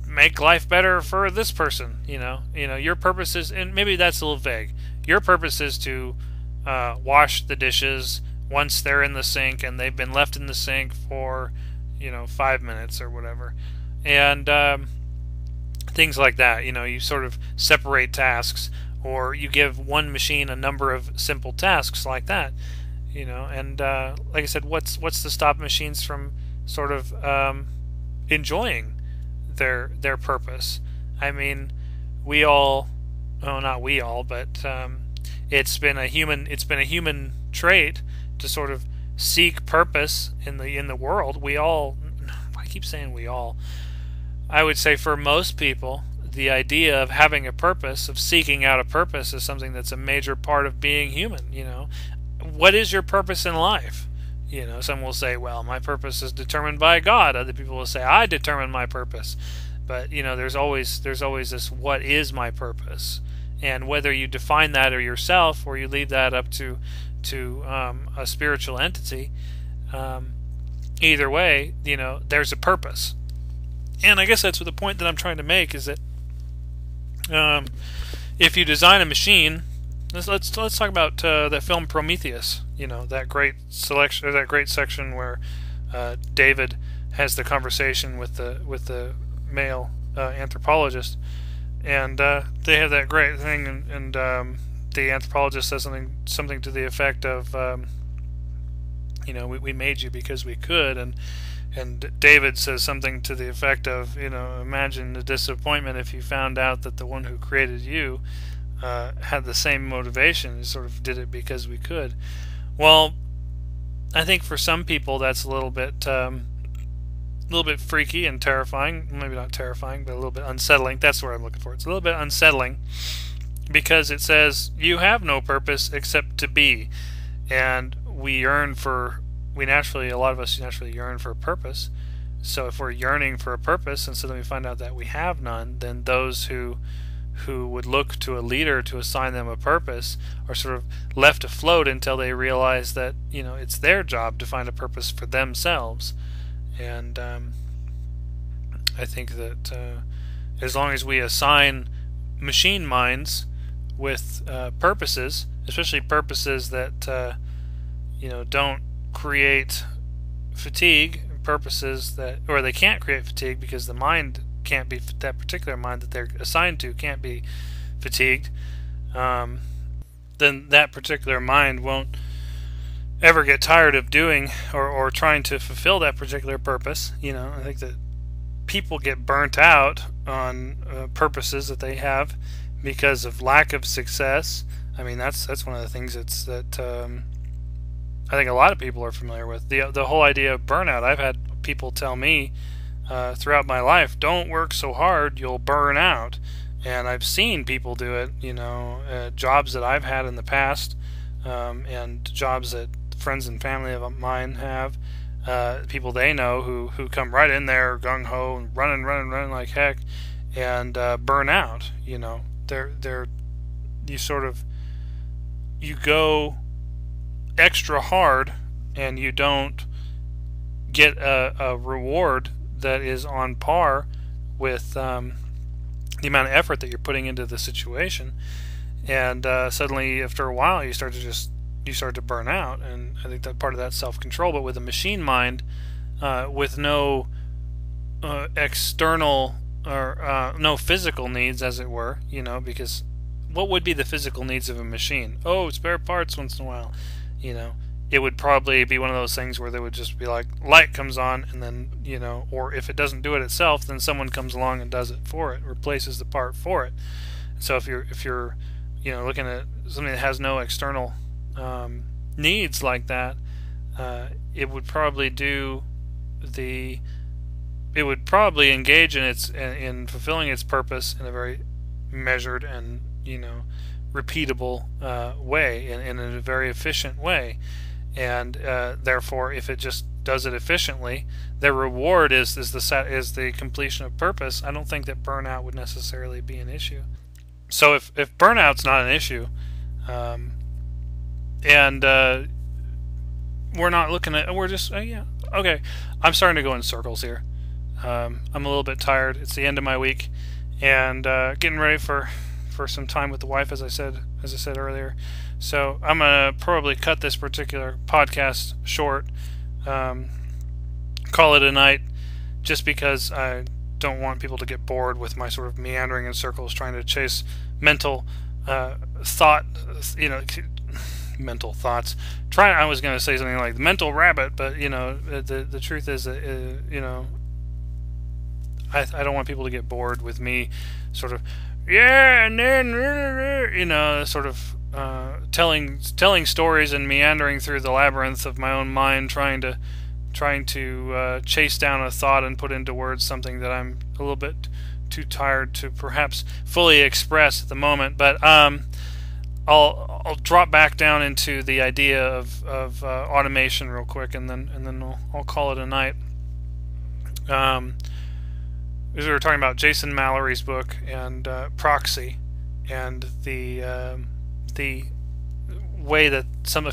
make life better for this person. Your purpose is, and maybe that's a little vague, your purpose is to wash the dishes once they're in the sink and they've been left in the sink for 5 minutes or whatever. And things like that. You sort of separate tasks, or you give one machine a number of simple tasks like that. And like I said, what's to stop machines from sort of enjoying their purpose? I mean, we all, well, not we all, but it's been a human trait to sort of seek purpose in the world. We all, I keep saying we all, I would say for most people, the idea of having a purpose, of seeking out a purpose, is something that's a major part of being human. What is your purpose in life? Some will say, well, my purpose is determined by God. Other people will say, I determine my purpose. But there's always this, what is my purpose? And whether you define that or yourself, or you leave that up to a spiritual entity, either way, there's a purpose. And I guess that's what the point that I'm trying to make is that if you design a machine, let's talk about the film Prometheus. That great selection, or that great section where David has the conversation with the male anthropologist, and they have that great thing, and the anthropologist says something to the effect of, we made you because we could, and David says something to the effect of, imagine the disappointment if you found out that the one who created you had the same motivation, sort of did it because we could. Well, I think for some people that's a little bit freaky and terrifying. Maybe not terrifying, but a little bit unsettling. That's what I'm looking for. It's a little bit unsettling because it says you have no purpose except to be, and a lot of us naturally yearn for a purpose. So if we're yearning for a purpose, and so then we find out that we have none, then those who would look to a leader to assign them a purpose are sort of left afloat until they realize that it's their job to find a purpose for themselves. And I think that as long as we assign machine minds with purposes, especially purposes that don't create fatigue, purposes that, or they can't create fatigue because the mind can't be, that particular mind that they're assigned to can't be fatigued, then that particular mind won't ever get tired of doing or trying to fulfill that particular purpose. I think that people get burnt out on purposes that they have because of lack of success. I mean, that's one of the things that I think a lot of people are familiar with. The whole idea of burnout. I've had people tell me throughout my life, don't work so hard, you'll burn out. And I've seen people do it, jobs that I've had in the past, and jobs that friends and family of mine have, people they know who come right in there gung-ho and running like heck, and burn out. You go extra hard and you don't get a reward that is on par with the amount of effort that you're putting into the situation, and suddenly after a while you start to burn out. And I think that part of that's self-control. But with a machine mind, with no external or no physical needs, as it were, because what would be the physical needs of a machine? Oh, spare parts once in a while. It would probably be one of those things where they would just be like, light comes on, and then, or if it doesn't do it itself, then someone comes along and does it for it, replaces the part for it. So if you're looking at something that has no external needs like that, it would probably engage in fulfilling its purpose in a very measured and repeatable way, in a very efficient way. And therefore, if it just does it efficiently, their reward is the completion of purpose. I don't think that burnout would necessarily be an issue. So if burnout's not an issue, and we're not looking at, we're just okay. I'm starting to go in circles here. I'm a little bit tired. It's the end of my week, and getting ready for some time with the wife, as I said earlier. So I'm gonna probably cut this particular podcast short, call it a night, just because I don't want people to get bored with my sort of meandering in circles, trying to chase mental mental thoughts. I was gonna say something like the mental rabbit, but the truth is that I don't want people to get bored with me sort of and then sort of telling stories and meandering through the labyrinth of my own mind, trying to chase down a thought and put into words something that I'm a little bit too tired to perhaps fully express at the moment. But I'll drop back down into the idea of automation real quick, and then I'll call it a night. We were talking about Jason Mallory's book and Proxy, and the way that the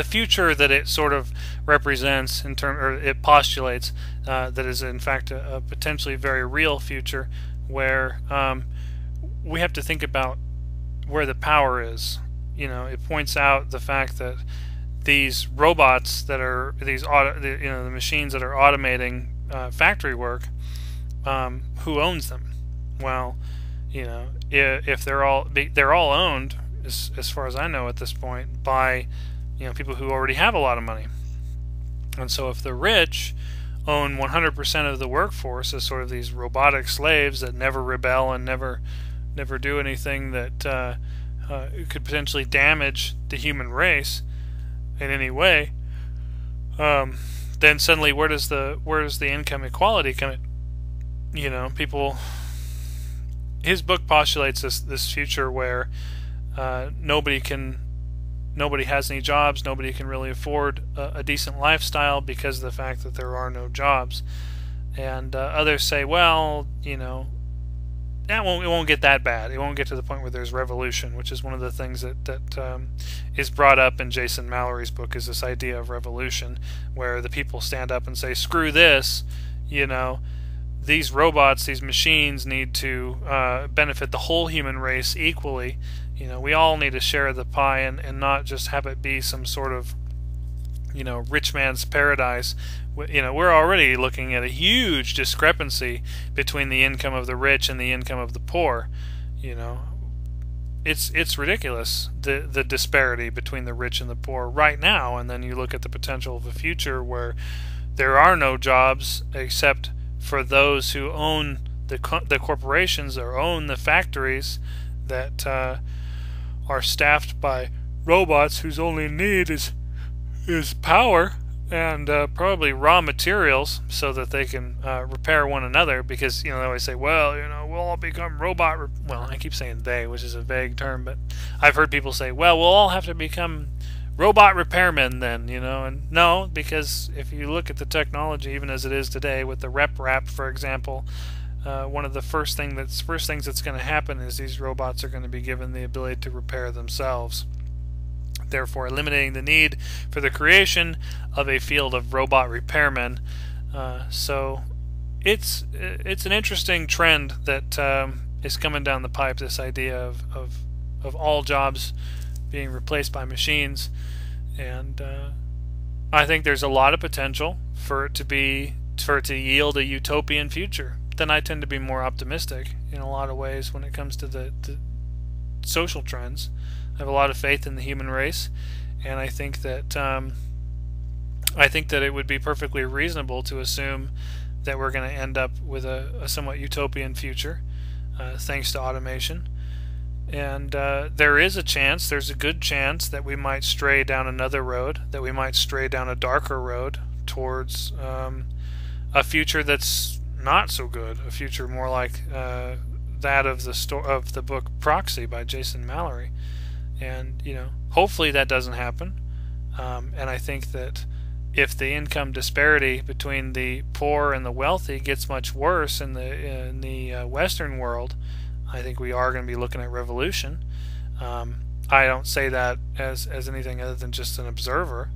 future that it sort of represents or it postulates, that is in fact a potentially very real future, where we have to think about where the power is. It points out the fact that these robots that are the machines that are automating factory work, who owns them? Well, if they're all owned, as far as I know at this point, by people who already have a lot of money. And so if the rich own 100% of the workforce as sort of these robotic slaves that never rebel and never do anything that could potentially damage the human race in any way, then suddenly where does the income equality come in? People. His book postulates this future where nobody has any jobs, nobody can really afford a decent lifestyle because of the fact that there are no jobs. And others say, well, it won't get that bad. It won't get to the point where there's revolution, which is one of the things that is brought up in Jason Mallory's book, is this idea of revolution, where the people stand up and say, screw this, these robots, these machines need to benefit the whole human race equally. We all need to share the pie and not just have it be some sort of, rich man's paradise. We're already looking at a huge discrepancy between the income of the rich and the income of the poor. It's ridiculous, the disparity between the rich and the poor right now. And then you look at the potential of a future where there are no jobs except for those who own the corporations or own the factories that are staffed by robots whose only need is power and probably raw materials, so that they can repair one another. Because they always say, well, we'll all become robot. Well, I keep saying they, which is a vague term, but I've heard people say, well, we'll all have to become robot repairmen then, and no, because if you look at the technology even as it is today with the rep wrap, for example, one of the first things that's going to happen is these robots are going to be given the ability to repair themselves, therefore eliminating the need for the creation of a field of robot repairmen. So it's an interesting trend that is coming down the pipe, this idea of all jobs being replaced by machines. And I think there's a lot of potential for it to yield a utopian future. Then I tend to be more optimistic in a lot of ways when it comes to social trends. I have a lot of faith in the human race, and I think that it would be perfectly reasonable to assume that we're going to end up with a somewhat utopian future, thanks to automation. And there's a good chance that we might stray down another road, that we might stray down a darker road towards a future that's not so good, a future more like that of the book Proxy by Jason Mallory. And hopefully that doesn't happen. And I think that if the income disparity between the poor and the wealthy gets much worse in the Western world, I think we are going to be looking at revolution. I don't say that as anything other than just an observer,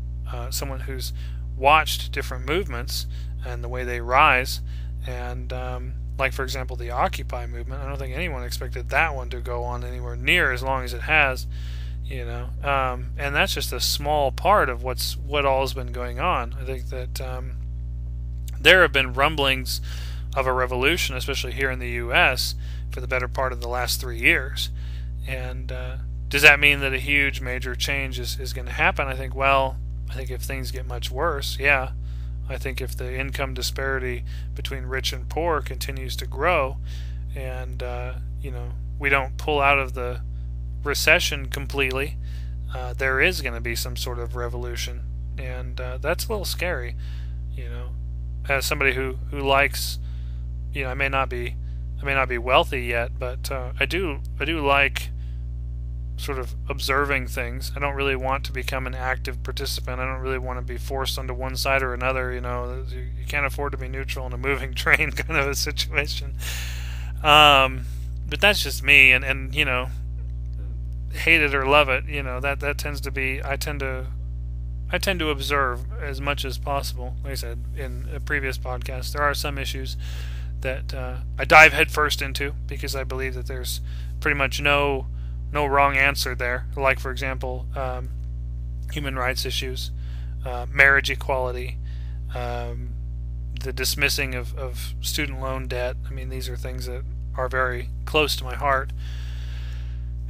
someone who's watched different movements and the way they rise. And like, for example, the Occupy movement, I don't think anyone expected that one to go on anywhere near as long as it has. And that's just a small part of what all has been going on. I think that there have been rumblings of a revolution, especially here in the U.S., for the better part of the last 3 years. And does that mean that a huge major change is going to happen? I think if things get much worse, yeah. I think if the income disparity between rich and poor continues to grow, and we don't pull out of the recession completely, there is going to be some sort of revolution, and that's a little scary. As somebody who likes, I may not be wealthy yet, but I do like sort of observing things. I don't really want to become an active participant. I don't really want to be forced onto one side or another. You can't afford to be neutral in a moving train kind of a situation. But that's just me, and hate it or love it, that tends to be, I tend to observe as much as possible. Like I said in a previous podcast, there are some issues that I dive headfirst into because I believe that there's pretty much no wrong answer there. Like, for example, human rights issues, marriage equality, the dismissing of student loan debt. I mean, these are things that are very close to my heart.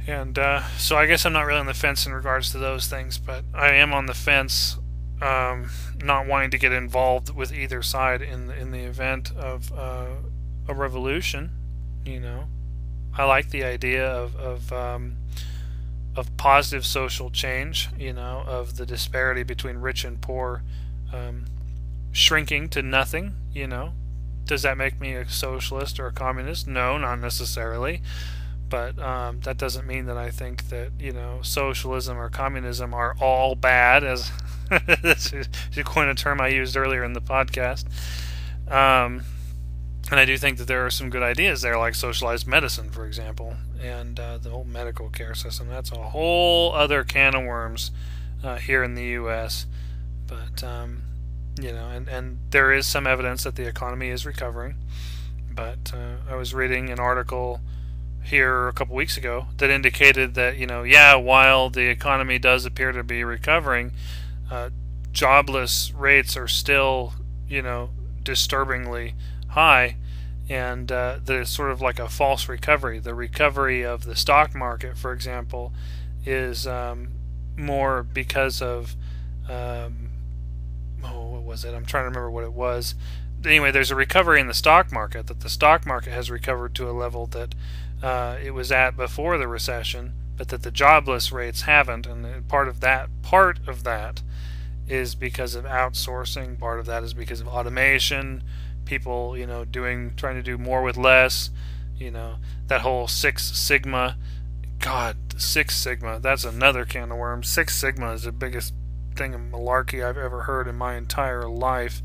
And so I guess I'm not really on the fence in regards to those things, but I am on the fence, not wanting to get involved with either side in the event of a revolution. I like the idea of positive social change. Of the disparity between rich and poor shrinking to nothing. Does that make me a socialist or a communist? No, not necessarily. But that doesn't mean that I think that socialism or communism are all bad, as to coin a term I used earlier in the podcast. And I do think that there are some good ideas there, like socialized medicine, for example, and the whole medical care system. That's a whole other can of worms here in the U.S. But and there is some evidence that the economy is recovering. But I was reading an article here a couple weeks ago that indicated that while the economy does appear to be recovering, jobless rates are still disturbingly high, and that it's sort of like a false recovery. The recovery of the stock market, for example, is more because of what was it? I'm trying to remember what it was. Anyway, there's a recovery in the stock market, that the stock market has recovered to a level that it was at before the recession, but that the jobless rates haven't, and part of that is because of outsourcing. Part of that is because of automation. People, trying to do more with less. That whole Six Sigma. God, Six Sigma. That's another can of worms. Six Sigma is the biggest thing of malarkey I've ever heard in my entire life.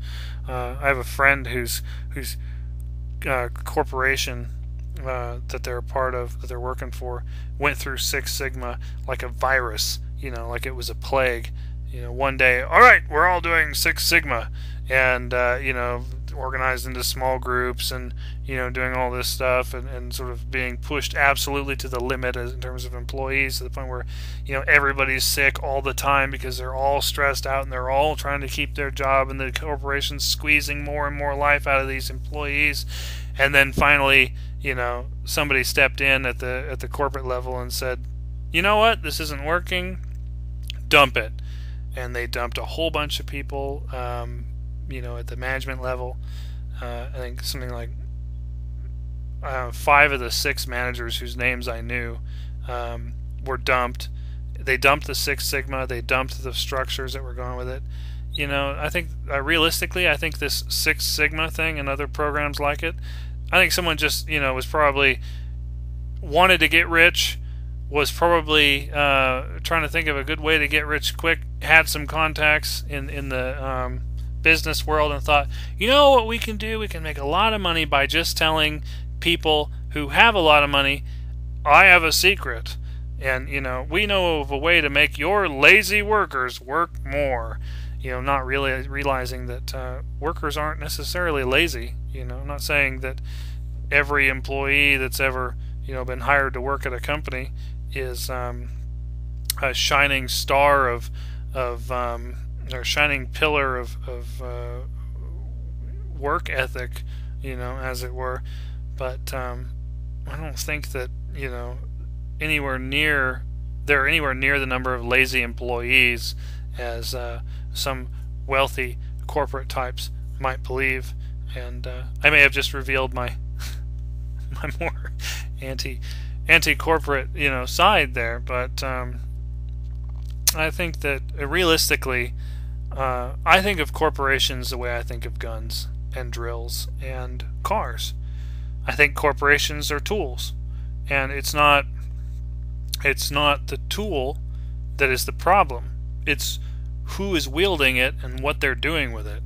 I have a friend whose corporation that they're a part of, that they're working for, went through Six Sigma like a virus, like it was a plague. One day, all right, we're all doing Six Sigma, and organized into small groups, and doing all this stuff, and sort of being pushed absolutely to the limit in terms of employees, to the point where everybody's sick all the time because they're all stressed out and they're all trying to keep their job, and the corporation's squeezing more and more life out of these employees. And then finally somebody stepped in at the corporate level and said, you know what, this isn't working, dump it. And they dumped a whole bunch of people, at the management level. I think something like 5 of the 6 managers whose names I knew were dumped. They dumped the Six Sigma. They dumped the structures that were going with it. I think realistically, I think this Six Sigma thing and other programs like it, I think someone just was probably wanted to get rich, was probably trying to think of a good way to get rich quick, had some contacts in the business world, and thought, what we can do? We can make a lot of money by just telling people who have a lot of money, I have a secret. And, we know of a way to make your lazy workers work more. Not really realizing that workers aren't necessarily lazy. I'm not saying that every employee that's ever, been hired to work at a company is a shining star or shining pillar of work ethic, as it were. But I don't think that, they're anywhere near the number of lazy employees as some wealthy corporate types might believe. And I may have just revealed my my more anti-corporate side there, but I think that realistically, I think of corporations the way I think of guns and drills and cars. I think corporations are tools, and it's not the tool that is the problem. It's who is wielding it and what they're doing with it.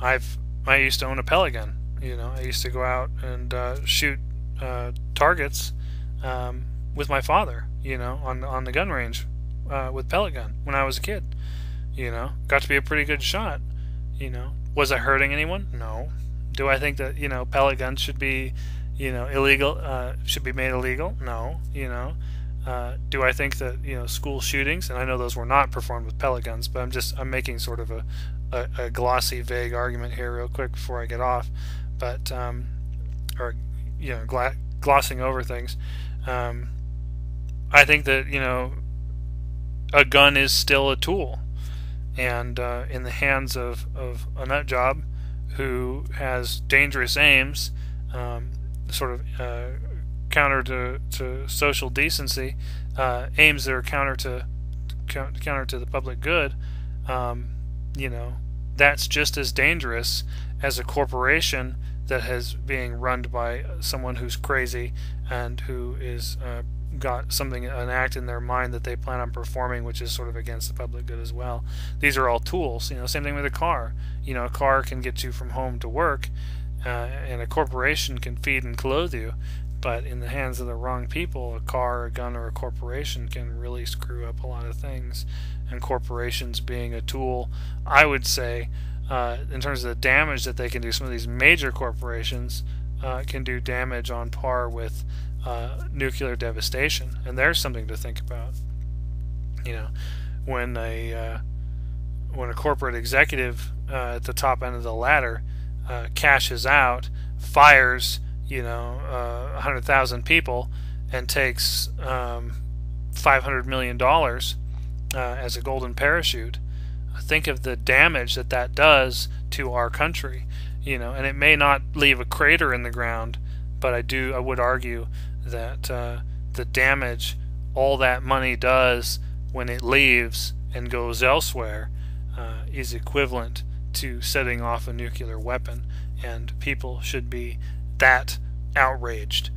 I used to own a pellet gun. I used to go out and shoot targets with my father. On the gun range with pellet gun when I was a kid. Got to be a pretty good shot. Was I hurting anyone? No. Do I think that pellet guns should be illegal? Should be made illegal? No. Do I think that school shootings, and I know those were not performed with pellet guns, but I'm making sort of a glossy, vague argument here real quick before I get off, but glossing over things. I think that a gun is still a tool, and in the hands of a nut job who has dangerous aims, sort of counter to social decency, aims that are counter to the public good, that's just as dangerous as a corporation that is being run by someone who's crazy and who is got an act in their mind that they plan on performing, which is sort of against the public good as well. These are all tools. Same thing with a car. A car can get you from home to work, and a corporation can feed and clothe you. But in the hands of the wrong people, a car, a gun, or a corporation can really screw up a lot of things. And corporations being a tool, I would say, in terms of the damage that they can do, some of these major corporations can do damage on par with nuclear devastation. And there's something to think about. When a corporate executive at the top end of the ladder cashes out, fires 100,000 people, and takes $500 million as a golden parachute. Think of the damage that does to our country, and it may not leave a crater in the ground, but I would argue that the damage all that money does when it leaves and goes elsewhere is equivalent to setting off a nuclear weapon, and people should be that outraged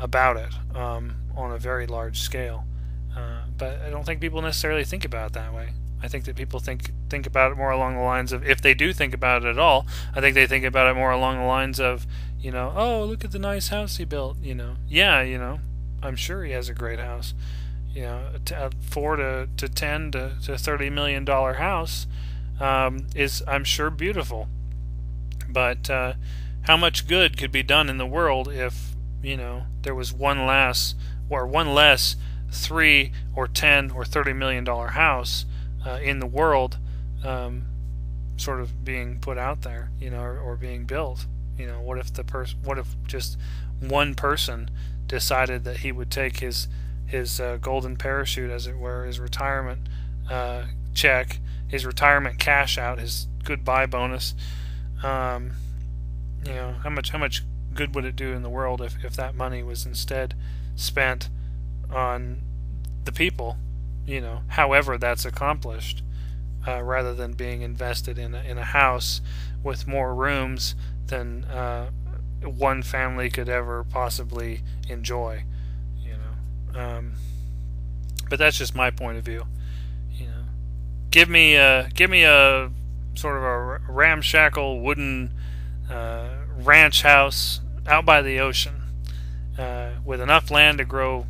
about it on a very large scale. But I don't think people necessarily think about it that way. I think that people think about it more along the lines of, if they do think about it at all, I think they think about it more along the lines of, oh, look at the nice house he built. Yeah, I'm sure he has a great house. A $4 to $10 to $30 million house is, I'm sure, beautiful. But how much good could be done in the world if there was one less $3 or $10 or $30 million house in the world, sort of being put out there, or being built? What if what if just one person decided that he would take his golden parachute, as it were, his retirement check, his retirement cash out, his goodbye bonus. How much good would it do in the world if that money was instead spent on the people, however that's accomplished, rather than being invested in a house with more rooms than one family could ever possibly enjoy. But that's just my point of view. Give me a sort of a ramshackle wooden ranch house out by the ocean, with enough land to grow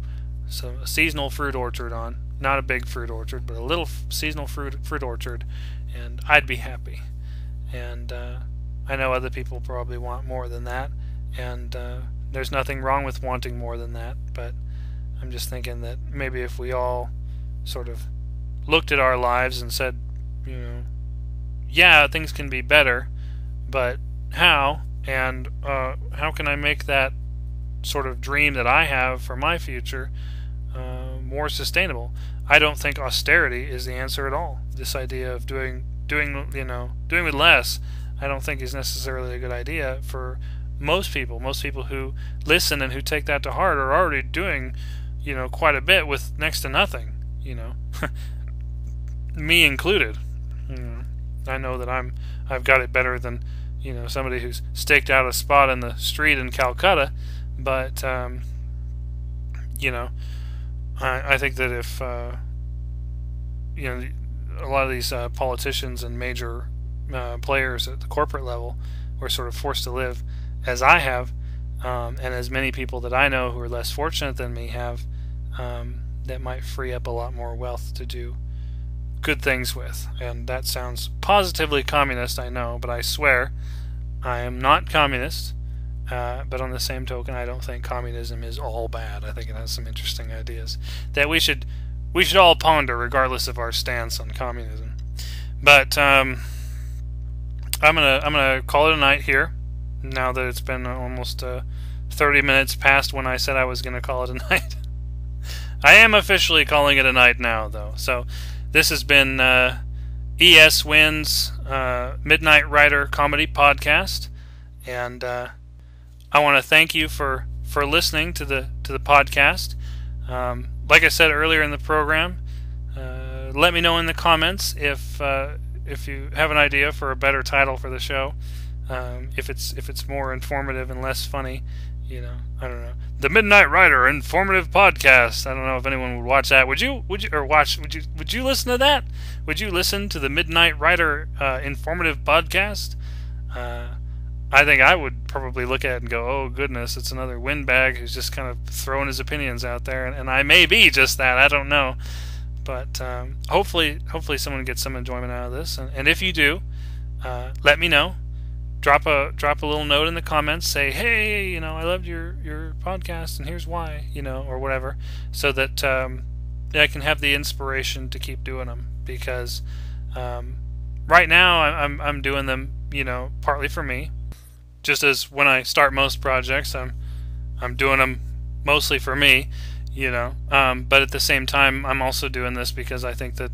a seasonal fruit orchard on. Not a big fruit orchard, but a little seasonal fruit orchard, and I'd be happy. And I know other people probably want more than that, and there's nothing wrong with wanting more than that, but I'm just thinking that maybe if we all sort of looked at our lives and said, yeah, things can be better, but how? And how can I make that sort of dream that I have for my future more sustainable? I don't think austerity is the answer at all. This idea of doing with less, I don't think is necessarily a good idea for most people. Most people who listen and who take that to heart are already doing, quite a bit with next to nothing. Me included. I know that I've got it better than somebody who's staked out a spot in the street in Calcutta, but I think that if a lot of these politicians and major players at the corporate level were sort of forced to live as I have, and as many people that I know who are less fortunate than me have, that might free up a lot more wealth to do good things with. And that sounds positively communist, I know, but I swear I am not communist. But on the same token, I don't think communism is all bad. I think it has some interesting ideas that we should all ponder, regardless of our stance on communism. But I'm gonna call it a night here. Now that it's been almost 30 minutes past when I said I was gonna call it a night. I am officially calling it a night now, though. So this has been E.S. Wynn's Midnight Rider Comedy Podcast, and I want to thank you for listening to the podcast. Like I said earlier in the program, let me know in the comments if you have an idea for a better title for the show. If it's more informative and less funny, I don't know. The Midnight Rider Informative Podcast. I don't know if anyone would watch that. Would you listen to that? Would you listen to the Midnight Rider Informative Podcast? I think I would probably look at it and go, oh goodness, it's another windbag who's just kind of throwing his opinions out there, and I may be just that, I don't know. But hopefully someone gets some enjoyment out of this, and if you do, let me know. Drop a little note in the comments, say, hey, I loved your podcast, and here's why, or whatever, so that I can have the inspiration to keep doing them, because right now I'm doing them, partly for me. Just as when I start most projects, I'm doing them mostly for me, but at the same time, I'm also doing this because I think that,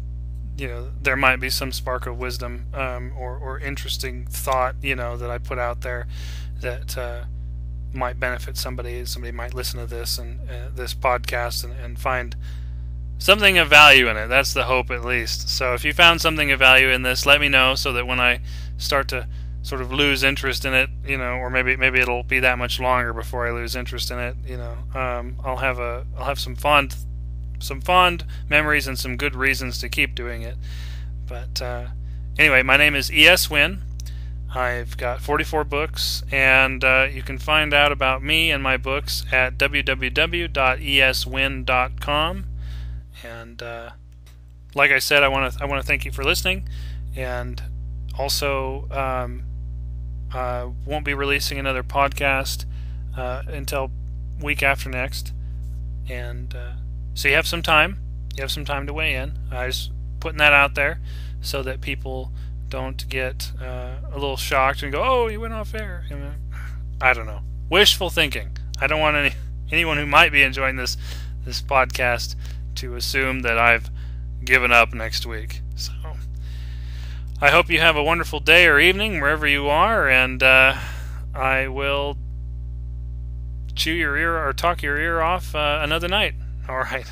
there might be some spark of wisdom or interesting thought, that I put out there that might benefit somebody. Somebody might listen to this and this podcast and find something of value in it. That's the hope, at least. So if you found something of value in this, let me know, so that when I start to sort of lose interest in it, or maybe it'll be that much longer before I lose interest in it, I'll have some fond memories and some good reasons to keep doing it. But anyway, my name is E.S. Wynn. I've got 44 books, and you can find out about me and my books at www.eswyn.com. And like I said, I want to thank you for listening, and also won't be releasing another podcast until week after next, and so you have some time. You have some time to weigh in. I was putting that out there so that people don't get a little shocked and go, "Oh, you went off air." I don't know. Wishful thinking. I don't want anyone who might be enjoying this podcast to assume that I've given up next week. So I hope you have a wonderful day or evening wherever you are, and I will chew your ear or talk your ear off another night. All right.